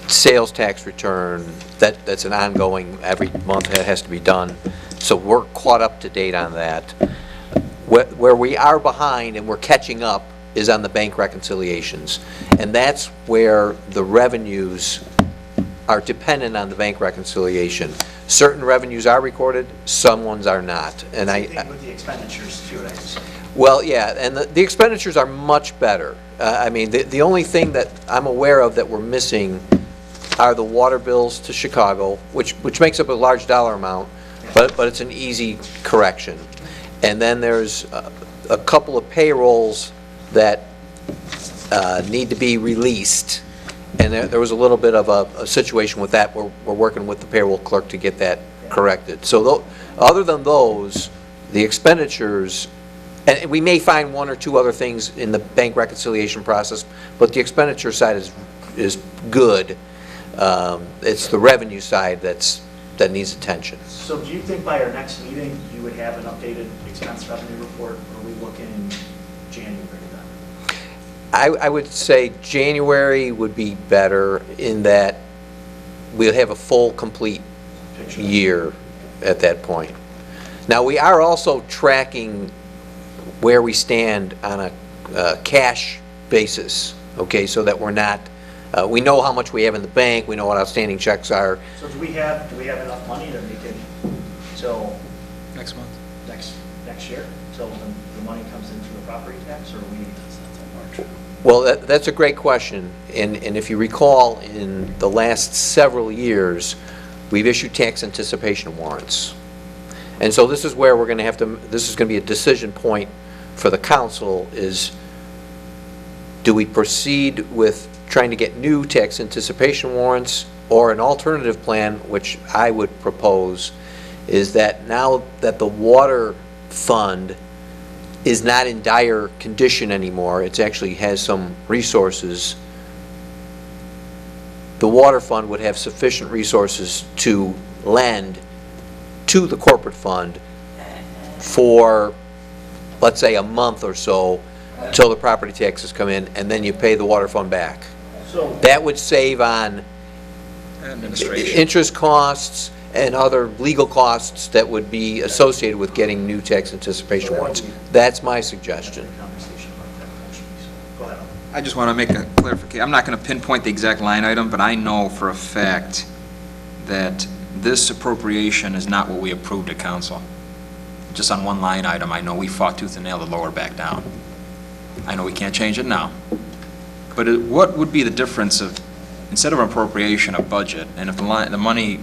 sales tax return, that's an ongoing, every month it has to be done. So we're caught up to date on that. Where we are behind and we're catching up is on the bank reconciliations. And that's where the revenues are dependent on the bank reconciliation. Certain revenues are recorded, some ones are not. And Same thing with the expenditures too, I guess. well, yeah, and the expenditures are much better. I mean, the only thing that I'm aware of that we're missing are the water bills to Chicago, which makes up a large dollar amount, but it's an easy correction. And then there's a couple of payrolls that need to be released. And there was a little bit of a situation with that. We're working with the payroll clerk to get that corrected. So other than those, the expenditures, and we may find one or two other things in the bank reconciliation process, but the expenditure side is good. It's the revenue side that needs attention. So do you think by our next meeting, you would have an updated expense revenue report, or are we looking January then? I would say January would be better in that we'll have a full, complete year at that point. Now, we are also tracking where we stand on a cash basis, okay, so that we're not, we know how much we have in the bank, we know what outstanding checks are. So do we have enough money to make it till Next month. next year, till the money comes in through the property tax, or are we? Well, that's a great question, and if you recall, in the last several years, we've issued tax anticipation warrants. And so this is where we're going to have to, this is going to be a decision point for the council, is do we proceed with trying to get new tax anticipation warrants, or an alternative plan, which I would propose, is that now that the water fund is not in dire condition anymore, it actually has some resources, the water fund would have sufficient resources to lend to the corporate fund for, let's say, a month or so until the property taxes come in, and then you pay the water fund back. So That would save on Administration. interest costs and other legal costs that would be associated with getting new tax anticipation warrants. That's my suggestion. conversation about that motion, so go ahead. I just want to make a clarification. I'm not going to pinpoint the exact line item, but I know for a fact that this appropriation is not what we approved at council. Just on one line item, I know we fought tooth and nail to lower it back down. I know we can't change it now. But what would be the difference of, instead of appropriation, a budget, and if the money,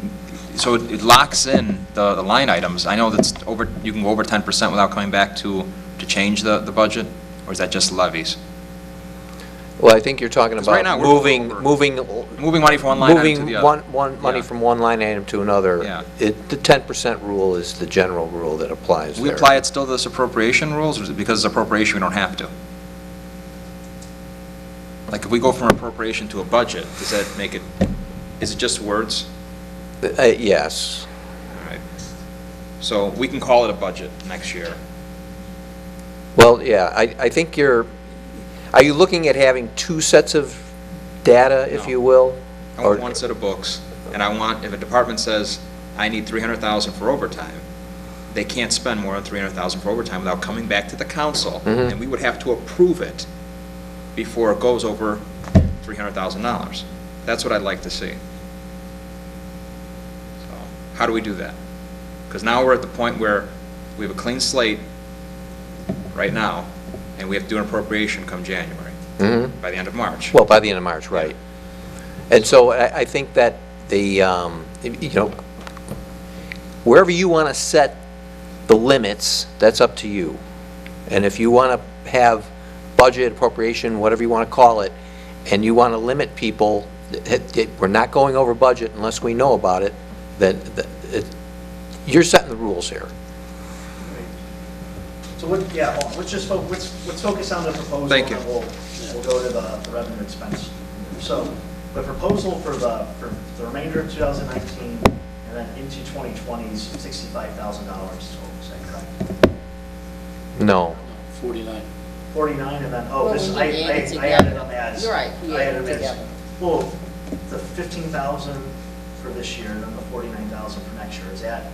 so it locks in the line items. I know that's over, you can go over 10% without coming back to change the budget, or is that just levies? Well, I think you're talking 'Cause right about now, we're moving money from one line item to the other. moving money Yeah. from one line item to another. Yeah. The 10% rule is the general rule that applies Do we there. apply it still to this appropriation rules, or is it because it's appropriation we don't have to? Like, if we go from appropriation to a budget, does that make it, is it just words? Yes. All right. So we can call it a budget next year. Well, yeah, I think are you looking at having two sets of data, if No. you will? I want one set of books, and I want, if a department says, I need 300,000 for overtime, they can't spend more than 300,000 for overtime without coming back to the council, Mhm. and we would have to approve it before it goes over $300,000. That's what I'd like to see. So, how do we do that? Because now we're at the point where we have a clean slate right now, and we have to do an appropriation come January, by the end of March. Well, by the end of March, right. And so I think that wherever you want to set the limits, that's up to you. And if you want to have budget, appropriation, whatever you want to call it, and you want to limit people, we're not going over budget unless we know about it, then you're setting the rules here. So let's focus on the proposal. Thank you. And we'll go to the revenue expense. So the proposal for the remainder of 2019 and then into 2020 is $65,000 total, is that correct? No. 49. 49 and then, Well, this, when I you add it added together. them as. You're right, you I added added them as, together. well, the 15,000 for this year and then the 49,000 for next year, is that,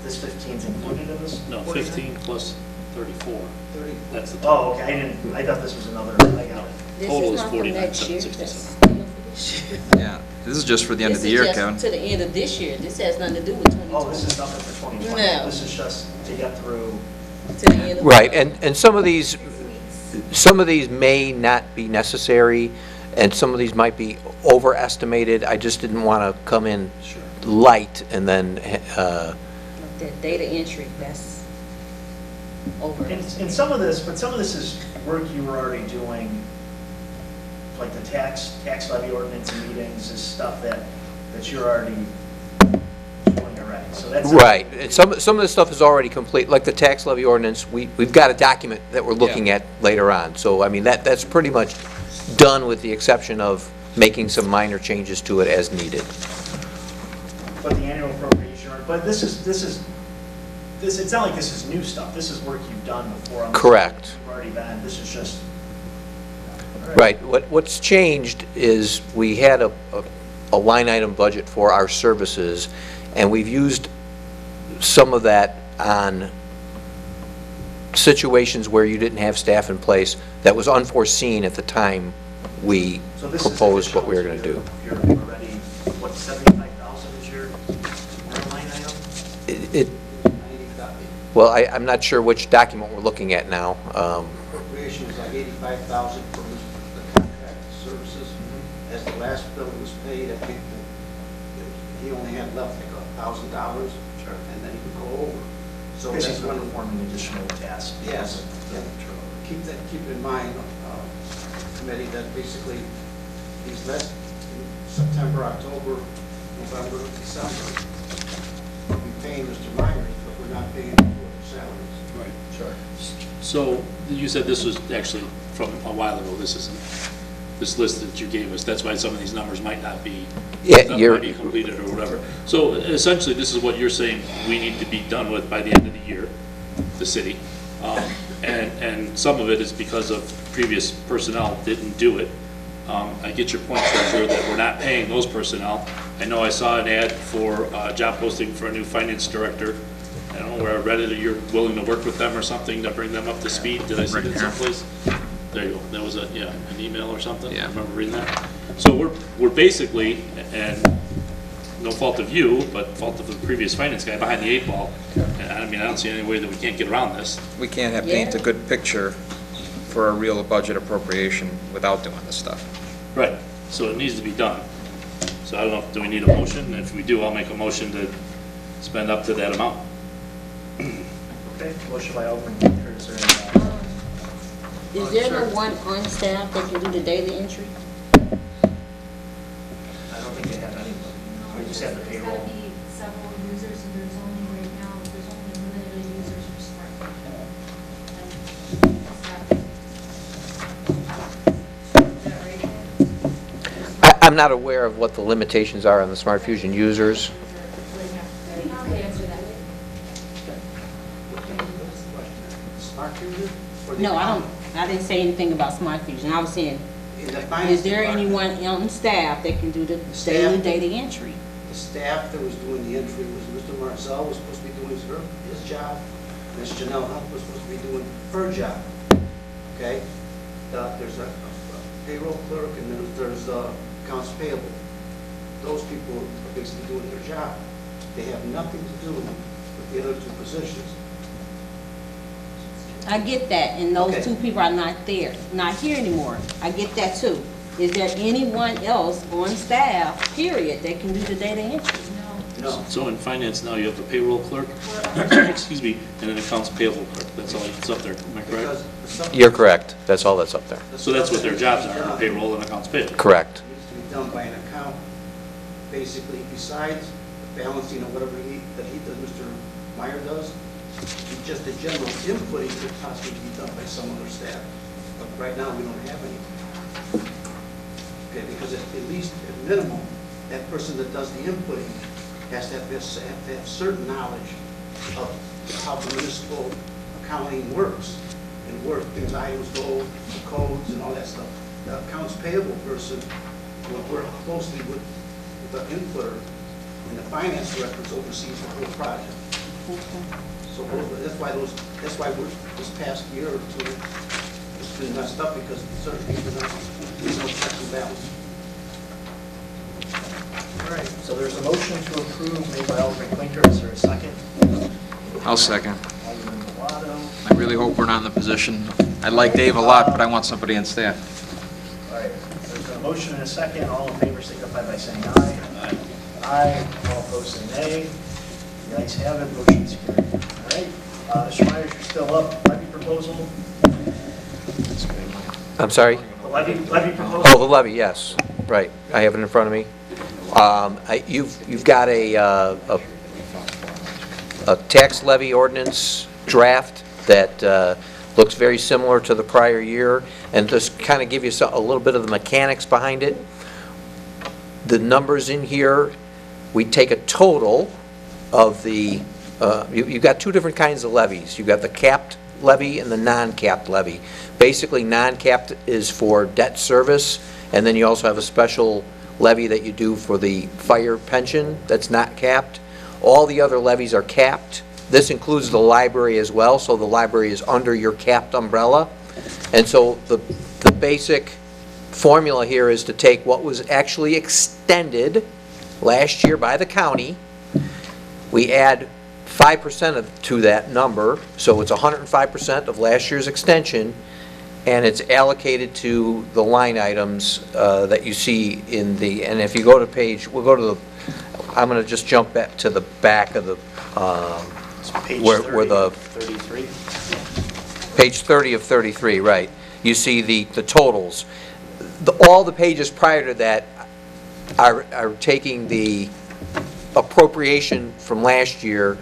this 15's included in this? No, 49? 15 plus 34. That's the Oh, total. okay, I thought this was another, I got it. This Total is is not for 49, next year, 767. that's still for this year. Yeah, this is just for the end of the year, Kevin. This is just to the end of this year. This has nothing to do with 2020. Oh, this is nothing for 2020. No. This is just to get through. To the end of Right, and some of these may not be necessary, and some of these might be overestimated. I just didn't want to come in light and then, The data entry, that's over. And some of this is work you were already doing, like the tax levy ordinance and meetings is stuff that you're already doing already. So that's. right. And some of this stuff is already complete, like the tax levy ordinance, we've got a document that we're looking at later on. So, I mean, that's pretty much done with the exception of making some minor changes to it as needed. But the annual appropriation, but this is, it's not like this is new stuff. This is work you've done before. On this. Correct. You've already been, this is just. All Right. What's changed is we had a line item budget for our services, and we've used some of that on situations where you didn't have staff in place that was unforeseen at the time we So this is proposed what we were going to do. You're already, what, 75,000 is your line item? Well, I'm not sure which document we're looking at now. Appropriation was like 85,000 for the contract services. As the last bill was paid, I think he only had left like $1,000, and then he would go over. So Because that's he's one performing additional tasks. Yes. Keep in mind, committee, that basically these last September, October, November, December, we'll be paying Mr. Myers, but we're not paying him for the salaries. Right. Sure. So you said this was actually from a while ago. This isn't, this list that you gave us, that's why some of these numbers might not be, might be completed or whatever. So essentially, this is what you're saying we need to be done with by the end of the year, the city. And some of it is because of previous personnel didn't do it. I get your point, Treasurer, that we're not paying those personnel. I know I saw an ad for a job posting for a new finance director. I don't know where I read it, or you're willing to work with them or something to bring them up to speed. Did I see that someplace? There you go. That was an email or something? Yeah. I remember reading that. So we're basically, and no fault of you, but fault of the previous finance guy behind the 8 ball. And I mean, I don't see any way that we can't get around this. We can't paint a good picture for a real budget appropriation without doing this stuff. Right, so it needs to be done. So I don't know, do we need a motion? If we do, I'll make a motion to spend up to that amount. Okay, motion by Alderman Klinker, is there any? Is there no one on staff that can do the daily entry? I don't think they have anybody. We just have the payroll. There's gotta be several users, and there's only, right now, there's only limited users for Smart. I'm not aware of what the limitations are on the Smart Fusion users. Smart Fusion? No, I didn't say anything about Smart Fusion. I was saying, In the finance is there department, anyone on staff that can do the daily data entry? the staff that was doing the entry was Mr. Marcel was supposed to be doing his job. Ms. Janelle Hunt was supposed to be doing her job. Okay? There's a payroll clerk, and then there's accounts payable. Those people are basically doing their job. They have nothing to do with the other two positions. I get that, and those Okay. two people are not there, not here anymore. I get that too. Is there anyone else on staff, period, that can do the data entry? No. So in finance now, you have the payroll clerk, excuse me, and an accounts payable clerk. That's all that's up there, am I correct? You're correct. That's all that's up there. So that's what their jobs are, payroll and accounts payable. Correct. Needs to be done by an account, basically, besides balancing or whatever that he does, Mr. Meyer does. It's just a general inputting could possibly be done by some other staff. But right now, we don't have any. Okay, because at least, at minimum, that person that does the inputting has to have certain knowledge of how the municipal accounting works and where things, items go, the codes and all that stuff. The accounts payable person will work closely with the inputter, and the finance director oversees the whole project. So that's why this past year or two, it's been messed up because certain people there's no checks and balance. All right, so there's a motion to approve made by Alderman Klinker. Is there a second? I'll second. Alderman Bilotto. I really hope we're not in the position. I like Dave a lot, but I want somebody on staff. All right, there's a motion and a second. All in favor signify by saying aye. Aye. Aye. All opposed say nay. The ayes have it, motion's carried. All right, Mr. Myers, you're still up. Levy proposal? I'm sorry? The levy proposal? Oh, the levy, yes. Right. I have it in front of me. You've got a tax levy ordinance draft that looks very similar to the prior year, and just kind of give you a little bit of the mechanics behind it. The numbers in here, we take a total of the, you've got two different kinds of levies. You've got the capped levy and the non-capped levy. Basically, non-capped is for debt service, and then you also have a special levy that you do for the fire pension that's not capped. All the other levies are capped. This includes the library as well, so the library is under your capped umbrella. And so the basic formula here is to take what was actually extended last year by the county. We add 5% to that number, so it's 105% of last year's extension, and it's allocated to the line items that you see in the, and if you go to page, we'll go to the, I'm going to just jump back to the back of the, Page where 30, the, 33. page 30 of 33, right. You see the totals. All the pages prior to that are taking the appropriation from last year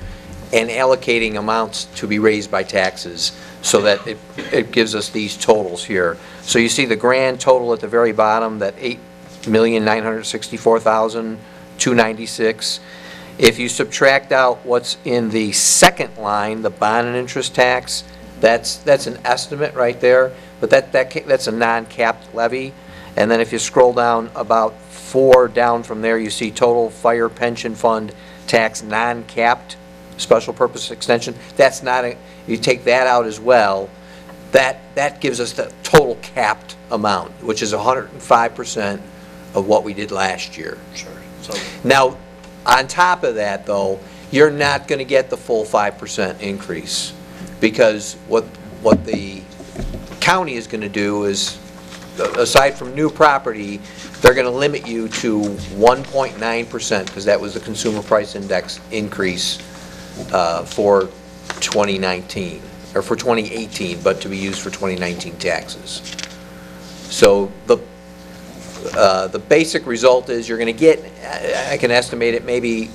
and allocating amounts to be raised by taxes, so that it gives us these totals here. So you see the grand total at the very bottom, that $8,964,296. If you subtract out what's in the second line, the bond and interest tax, that's an estimate right there, but that's a non-capped levy. And then if you scroll down about 4 down from there, you see total fire pension fund tax non-capped special purpose extension. That's not a, you take that out as well, that gives us the total capped amount, which is 105% of what we did last year. Sure. So Now, on top of that, though, you're not going to get the full 5% increase, because what the county is going to do is, aside from new property, they're going to limit you to 1.9%, because that was the consumer price index increase for 2019, or for 2018, but to be used for 2019 taxes. So the basic result is you're going to get, I can estimate it, maybe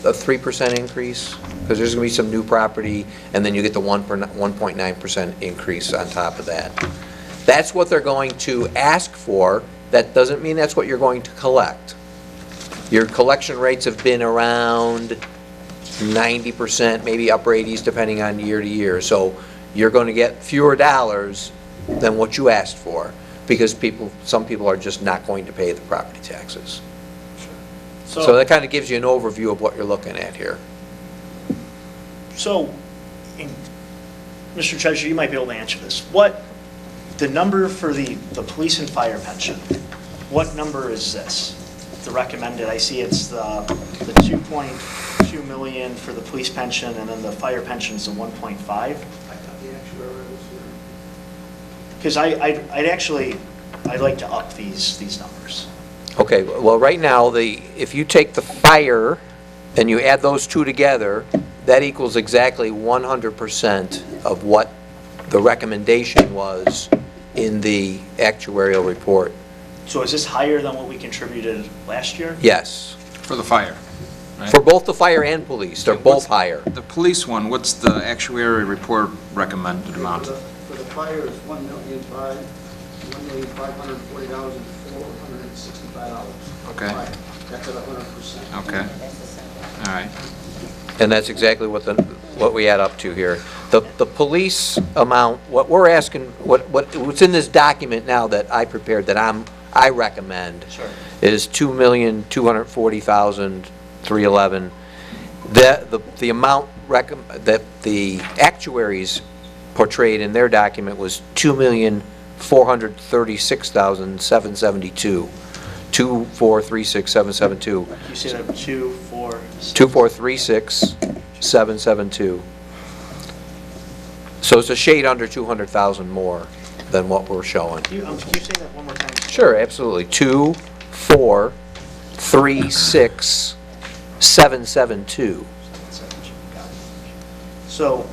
a 3% increase, because there's going to be some new property, and then you get the 1.9% increase on top of that. That's what they're going to ask for. That doesn't mean that's what you're going to collect. Your collection rates have been around 90%, maybe upper 80s, depending on year to year. So you're going to get fewer dollars than what you asked for, because some people are just not going to pay the property taxes. So that kind of gives you an overview of what you're looking at here. So, Mr. Treasurer, you might be able to answer this. The number for the police and fire pension, what number is this? The recommended, I see it's the 2.2 million for the police pension, and then the fire pension is the 1.5? I thought the actuary was here. Because I'd like to up these numbers. Okay, well, right now, if you take the fire and you add those two together, that equals exactly 100% of what the recommendation was in the actuarial report. So is this higher than what we contributed last year? Yes. For the fire, right? For both the fire and police, they're both higher. The police one, what's the actuary report recommended amount? For the fire is $1,540,465. Okay. That's at 100%. Okay. All right. And that's exactly what we add up to here. The police amount, what we're asking, what's in this document now that I prepared, that I recommend, Sure. is $2,240,311. The amount that the actuaries portrayed in their document was $2,436,772. 2,436,772. You say that 2,436,772. So it's a shade under 200,000 more than what we're showing. Can you say that one more time? Sure, absolutely. 2,436,772. So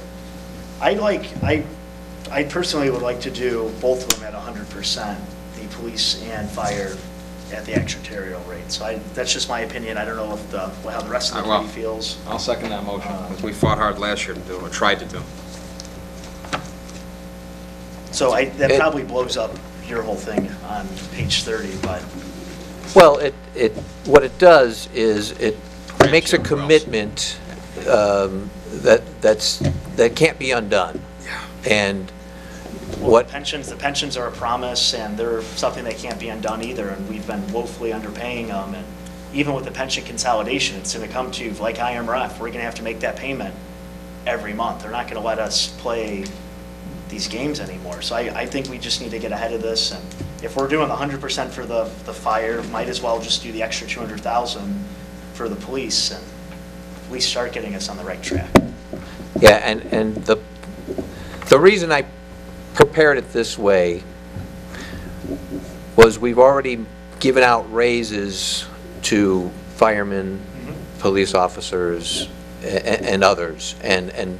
I personally would like to do both of them at 100%, the police and fire at the actuarial rate. So that's just my opinion. I don't know if how the rest of the Well, committee feels. I'll second that motion, because we fought hard last year to do, or tried to do. So that probably blows up your whole thing on page 30, but. Well, what it does is it makes a commitment that can't be undone. Yeah. And Well, the pensions are a promise, and they're something that can't be undone either, and we've been woefully underpaying them, and even with the pension consolidation, it's going to come to, like IMRF, we're going to have to make that payment every month. They're not going to let us play these games anymore. So I think we just need to get ahead of this, and if we're doing the 100% for the fire, might as well just do the extra 200,000 for the police, and at least start getting us on the right track. yeah, and the reason I prepared it this way was we've already given out raises to firemen, police officers, and others, and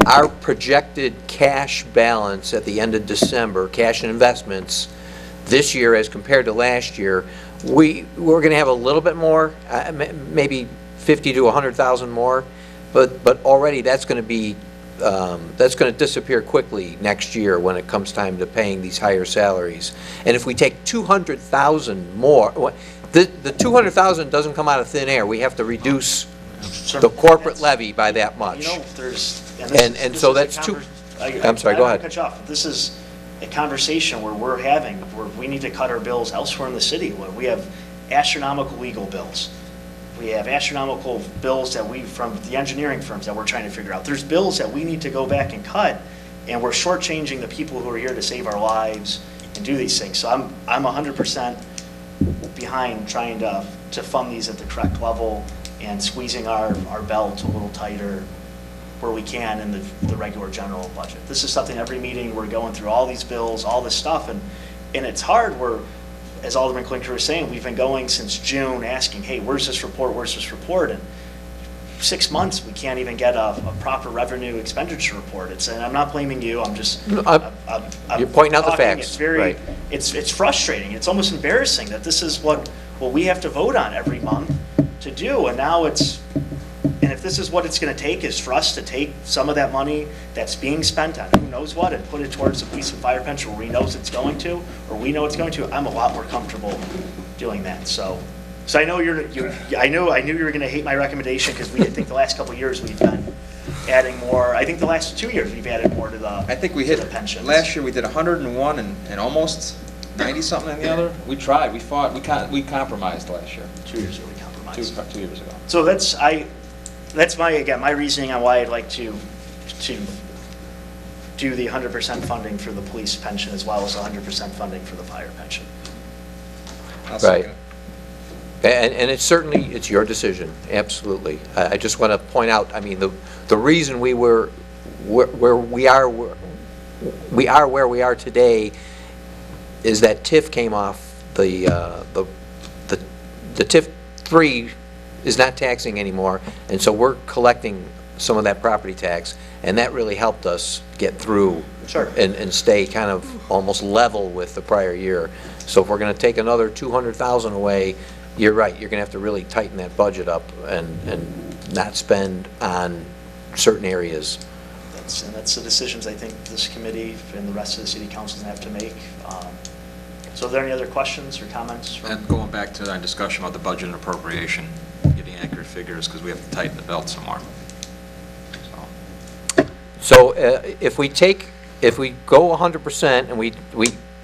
our projected cash balance at the end of December, cash and investments, this year as compared to last year, we're going to have a little bit more, maybe 50 to 100,000 more, but already that's going to be that's going to disappear quickly next year when it comes time to paying these higher salaries. And if we take 200,000 more, the 200,000 doesn't come out of thin air. We have to reduce the corporate levy by that much. You know, So that's two. I'm sorry, go ahead. Cut you off. This is a conversation where we're having, where we need to cut our bills elsewhere in the city. Where we have astronomical legal bills. We have astronomical bills from the engineering firms that we're trying to figure out. There's bills that we need to go back and cut, and we're shortchanging the people who are here to save our lives and do these things. So I'm 100% behind trying to fund these at the correct level and squeezing our belt a little tighter where we can in the regular general budget. This is something every meeting we're going through all these bills, all this stuff, and it's hard. As Alderman Klinker was saying, we've been going since June asking, hey, where's this report, and 6 months we can't even get a proper revenue expenditure report. And I'm not blaming you, I'm just you're pointing out the talking. facts. It's very right. It's frustrating. It's almost embarrassing that this is what we have to vote on every month to do, and now and if this is what it's going to take, is for us to take some of that money that's being spent on who knows what and put it towards the police and fire pension where we know it's going to, or we know it's going to, I'm a lot more comfortable doing that. So I know I knew you were going to hate my recommendation, because I think the last couple of years we've been adding more. I think the last 2 years we've added more to the I think we hit the pensions. Last year we did 101 and almost 90 something in the other. We tried. We fought. We compromised last year. 2 years ago we compromised. 2 years ago. So that's my reasoning on why I'd like to do the 100% funding for the police pension as well as 100% funding for the fire pension. Right. And it's certainly, it's your decision, absolutely. I just want to point out, I mean, the reason we were where we are where we are today is that TIF came off the TIF 3 is not taxing anymore, and so we're collecting some of that property tax, and that really helped us get through Sure. and stay kind of almost level with the prior year. So if we're going to take another 200,000 away, you're right, you're going to have to really tighten that budget up and not spend on certain areas. That's the decisions I think this committee and the rest of the city council have to make. So are there any other questions or comments? And going back to our discussion about the budget and appropriation, getting accurate figures, because we have to tighten the belt some more. So if we go 100% and we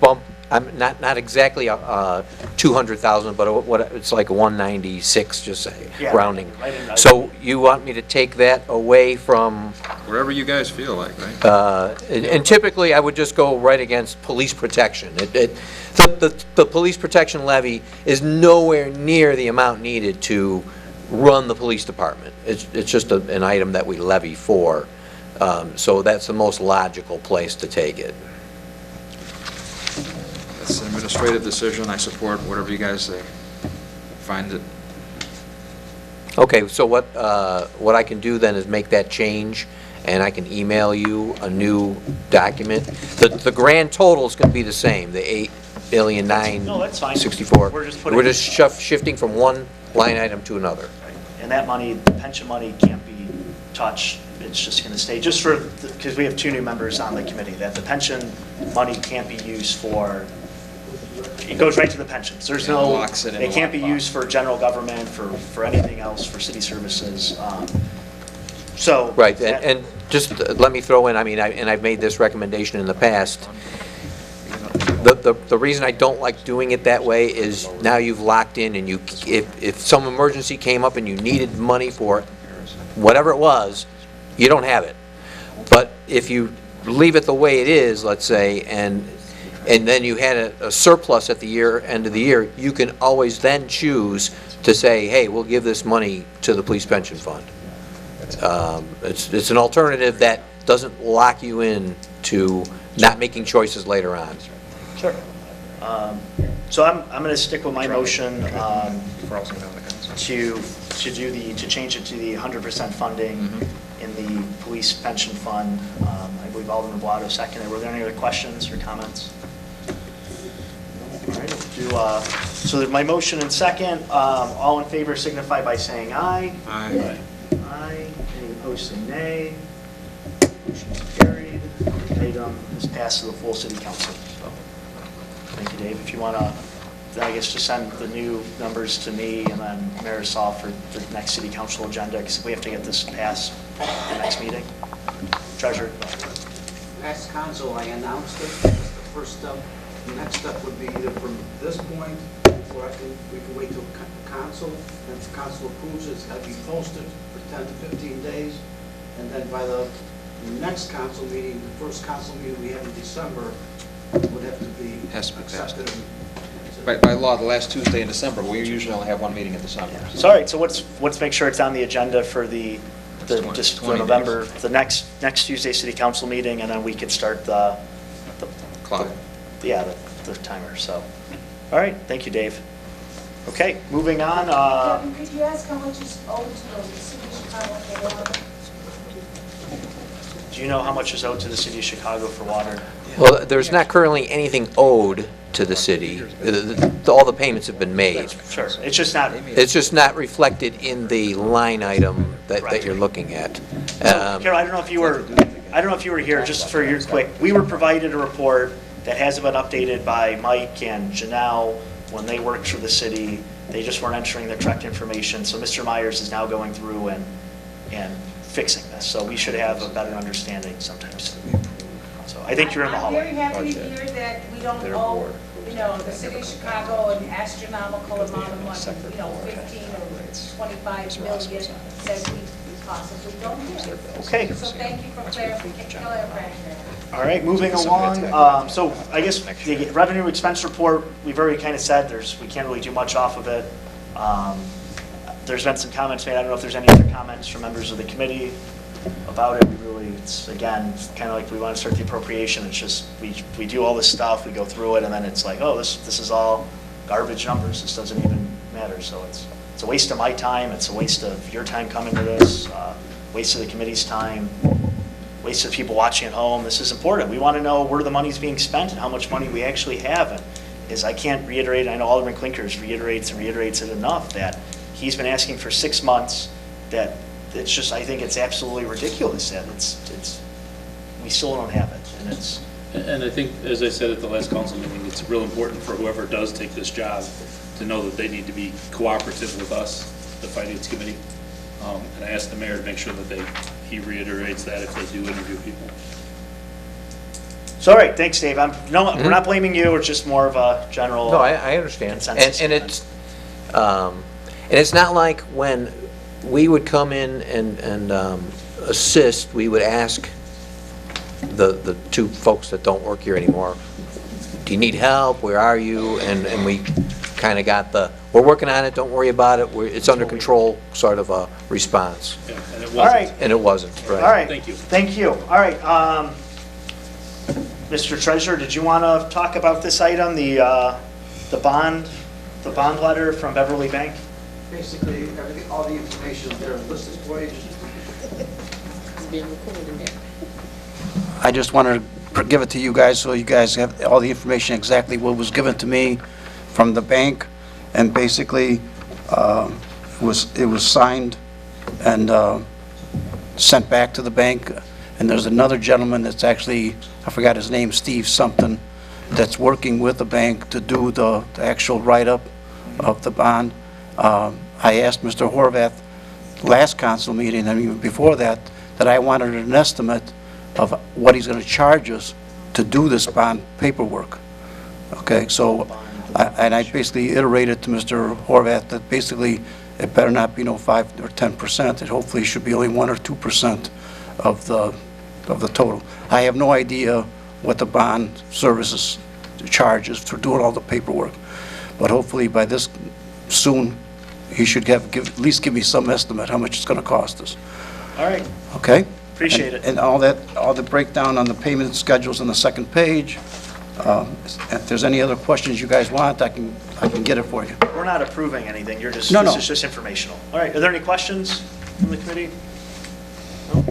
bump, not exactly 200,000, but what it's like 196, just say, Yeah, rounding. right. So you want me to take that away from? Wherever you guys feel like, right? And typically, I would just go right against police protection. The police protection levy is nowhere near the amount needed to run the police department. It's just an item that we levy for. So that's the most logical place to take it. It's an administrative decision. I support whatever you guys say. Find it. Okay, so what I can do then is make that change, and I can email you a new document. The grand total is going to be the same, the $8,964,000. No, that's fine. We're just shifting from one line item to another. And that money, the pension money, can't be touched. It's just going to stay, just for, because we have 2 new members on the committee, that the pension money can't be used for, it goes right to the pensions. There's no, Locks it in it the can't be lockbox. used for general government, for anything else, for city services. So. Right, that- and just let me throw in, and I've made this recommendation in the past. The reason I don't like doing it that way is now you've locked in, and if some emergency came up and you needed money for whatever it was, you don't have it. But if you leave it the way it is, let's say, and then you had a surplus at the end of the year, you can always then choose to say, hey, we'll give this money to the police pension fund. It's an alternative that doesn't lock you in to not making choices later on. Sure. So I'm going to stick with my motion to change it to the 100% funding in the police pension fund. I believe Alderman Bilotto seconded. Were there any other questions or comments? All right, so my motion and second. All in favor signify by saying aye. Aye. Aye. Any opposed, say nay. Motion's carried. Item is passed to the full city council. So, thank you, Dave. If you want to, then I guess just send the new numbers to me and then Marisol for the next city council agenda, because we have to get this passed at the next meeting. Treasurer. Last council, I announced it, that's the first step. The next step would be either from this point, or we can wait till council, and if council approves it, it's got to be posted for 10 to 15 days, and then by the next council meeting, the first council meeting we have in December, would have to be Has to be passed. accepted. By law, the last Tuesday in December, we usually only have one meeting in December. So, all right, so let's make sure it's on the agenda for just for 20 November, the next Tuesday city council meeting, and then we could start the Clock. the timer, so. All right, thank you, Dave. Okay, moving on. Kevin, could you ask how much is owed to the city of Chicago for water? Do you know how much is owed to the city of Chicago for water? Well, there's not currently anything owed to the city. All the payments have been made. Sure, it's just not. It's just not reflected in the line item that you're looking at. So, Carol, I don't know if you were here, just for your quick, we were provided a report that hasn't been updated by Mike and Janelle when they worked for the city. They just weren't entering the correct information, so Mr. Myers is now going through and fixing this, so we should have a better understanding sometime soon. So I think you're in the hallway. I'm very happy to hear that we don't owe, the city of Chicago an astronomical amount of money, 15 or 25 million that we possibly don't get. Okay. So thank you for clarifying that. All right, moving along. So I guess the revenue expense report, we've already kind of said we can't really do much off of it. There's been some comments made. I don't know if there's any other comments from members of the committee about it. It's again, kind of like we want to start the appropriation. It's just, we do all this stuff, we go through it, and then it's like, oh, this is all garbage numbers. This doesn't even matter. So It's a waste of my time, it's a waste of your time coming to this, waste of the committee's time, waste of people watching at home. This is important. We want to know where the money's being spent and how much money we actually have. And I can't reiterate, I know Alderman Klinker reiterates it enough, that he's been asking for 6 months, that it's just, I think it's absolutely ridiculous that we still don't have it. And I think, as I said at the last council meeting, it's real important for whoever does take this job to know that they need to be cooperative with us, the finance committee. And I asked the mayor to make sure that he reiterates that if they do interview people. So, all right, thanks, Dave. We're not blaming you, it's just more of a general. No, I understand. And it's not like when we would come in and assist, we would ask the two folks that don't work here anymore, do you need help, where are you? And we kind of got we're working on it, don't worry about it, it's under control sort of a response. Yeah, and it wasn't. All right. And it wasn't, right. All right. Thank you. Thank you. All right. Mr. Treasurer, did you want to talk about this item, the bond letter from Beverly Bank? Basically, all the information there is listed for you. It's being recorded in there. I just wanted to give it to you guys so you guys have all the information exactly what was given to me from the bank, and basically it was signed and sent back to the bank. And there's another gentleman that's actually, I forgot his name, Steve something, that's working with the bank to do the actual write-up of the bond. I asked Mr. Horvath last council meeting, and even before that I wanted an estimate of what he's going to charge us to do this bond paperwork. Okay, so, I basically iterated to Mr. Horvath that basically it better not be no 5 or 10%. It hopefully should be only 1 or 2% of the total. I have no idea what the bond services charges for doing all the paperwork, but hopefully by this soon, he should at least give me some estimate how much it's going to cost us. All right. Okay? Appreciate it. And all the breakdown on the payment schedules on the second page. If there's any other questions you guys want, I can get it for you. We're not approving anything, you're just, No. this is just informational. All right, are there any questions from the committee? No?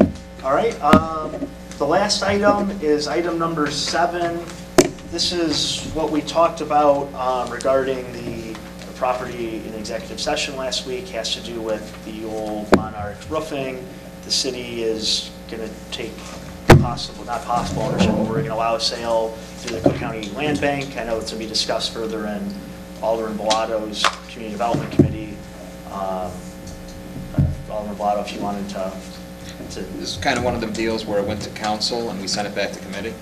All right, the last item is item number 7. This is what we talked about regarding the property in executive session last week, has to do with the old Monarch roofing. The city is going to take not possible ownership, but we're going to allow a sale through the Cook County Land Bank. I know it's going to be discussed further in Alderman Bilotto's Community Development Committee. Alderman Bilotto, if you wanted to. This is kind of one of the deals where it went to council and we sent it back to committee.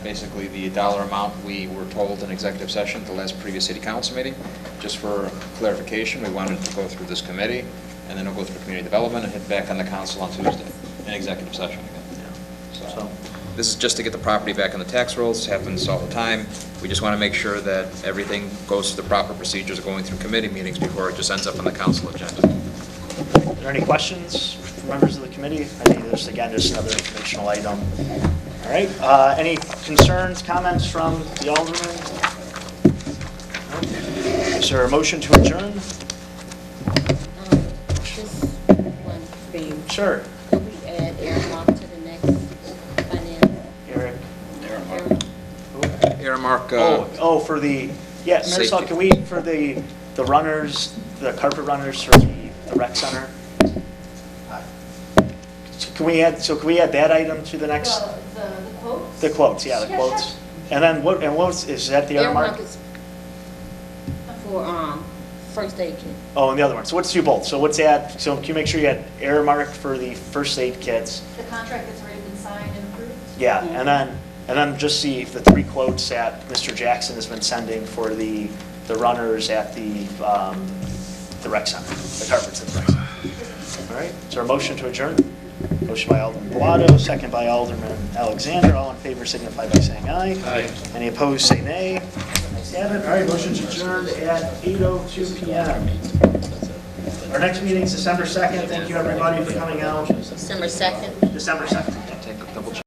Basically, the dollar amount we were told in executive session at the last previous city council meeting. Just for clarification, we wanted to go through this committee, and then it'll go through community development and hit back on the council on Tuesday in executive session again. So this is just to get the property back on the tax rolls. It happens all the time. We just want to make sure that everything goes through the proper procedures of going through committee meetings before it just ends up on the council agenda. Are there any questions from members of the committee? I think this, again, just another informational item. All right, any concerns, comments from the alderman? No? Is there a motion to adjourn? Just one thing. Sure. Could we add earmark to the next finance? Eric? Earmark. For the, yeah, Marisol, Safety. can we, for the runners, the carpet runners for the rec center? Can we add that item to the next? The quotes? The quotes, yeah, the Yeah, quotes. sure. And then is that the other mark? Earmark is for first aid kit. Oh, and the other one. So let's do both. So can you make sure you had earmark for the first aid kits? The contract that's already been signed and approved? Yeah, and then just see the 3 quotes that Mr. Jackson has been sending for the runners at the rec center, the carpets at the rec center. All right, is there a motion to adjourn? Motion by Alderman Bilotto, second by Alderman Alexander. All in favor signify by saying aye. Aye. Any opposed, say nay. Ayes have it. All right, motion's adjourned at 8:02 p.m. Our next meeting is December 2nd. Thank you, everybody, for coming out. December 2nd. December 2nd.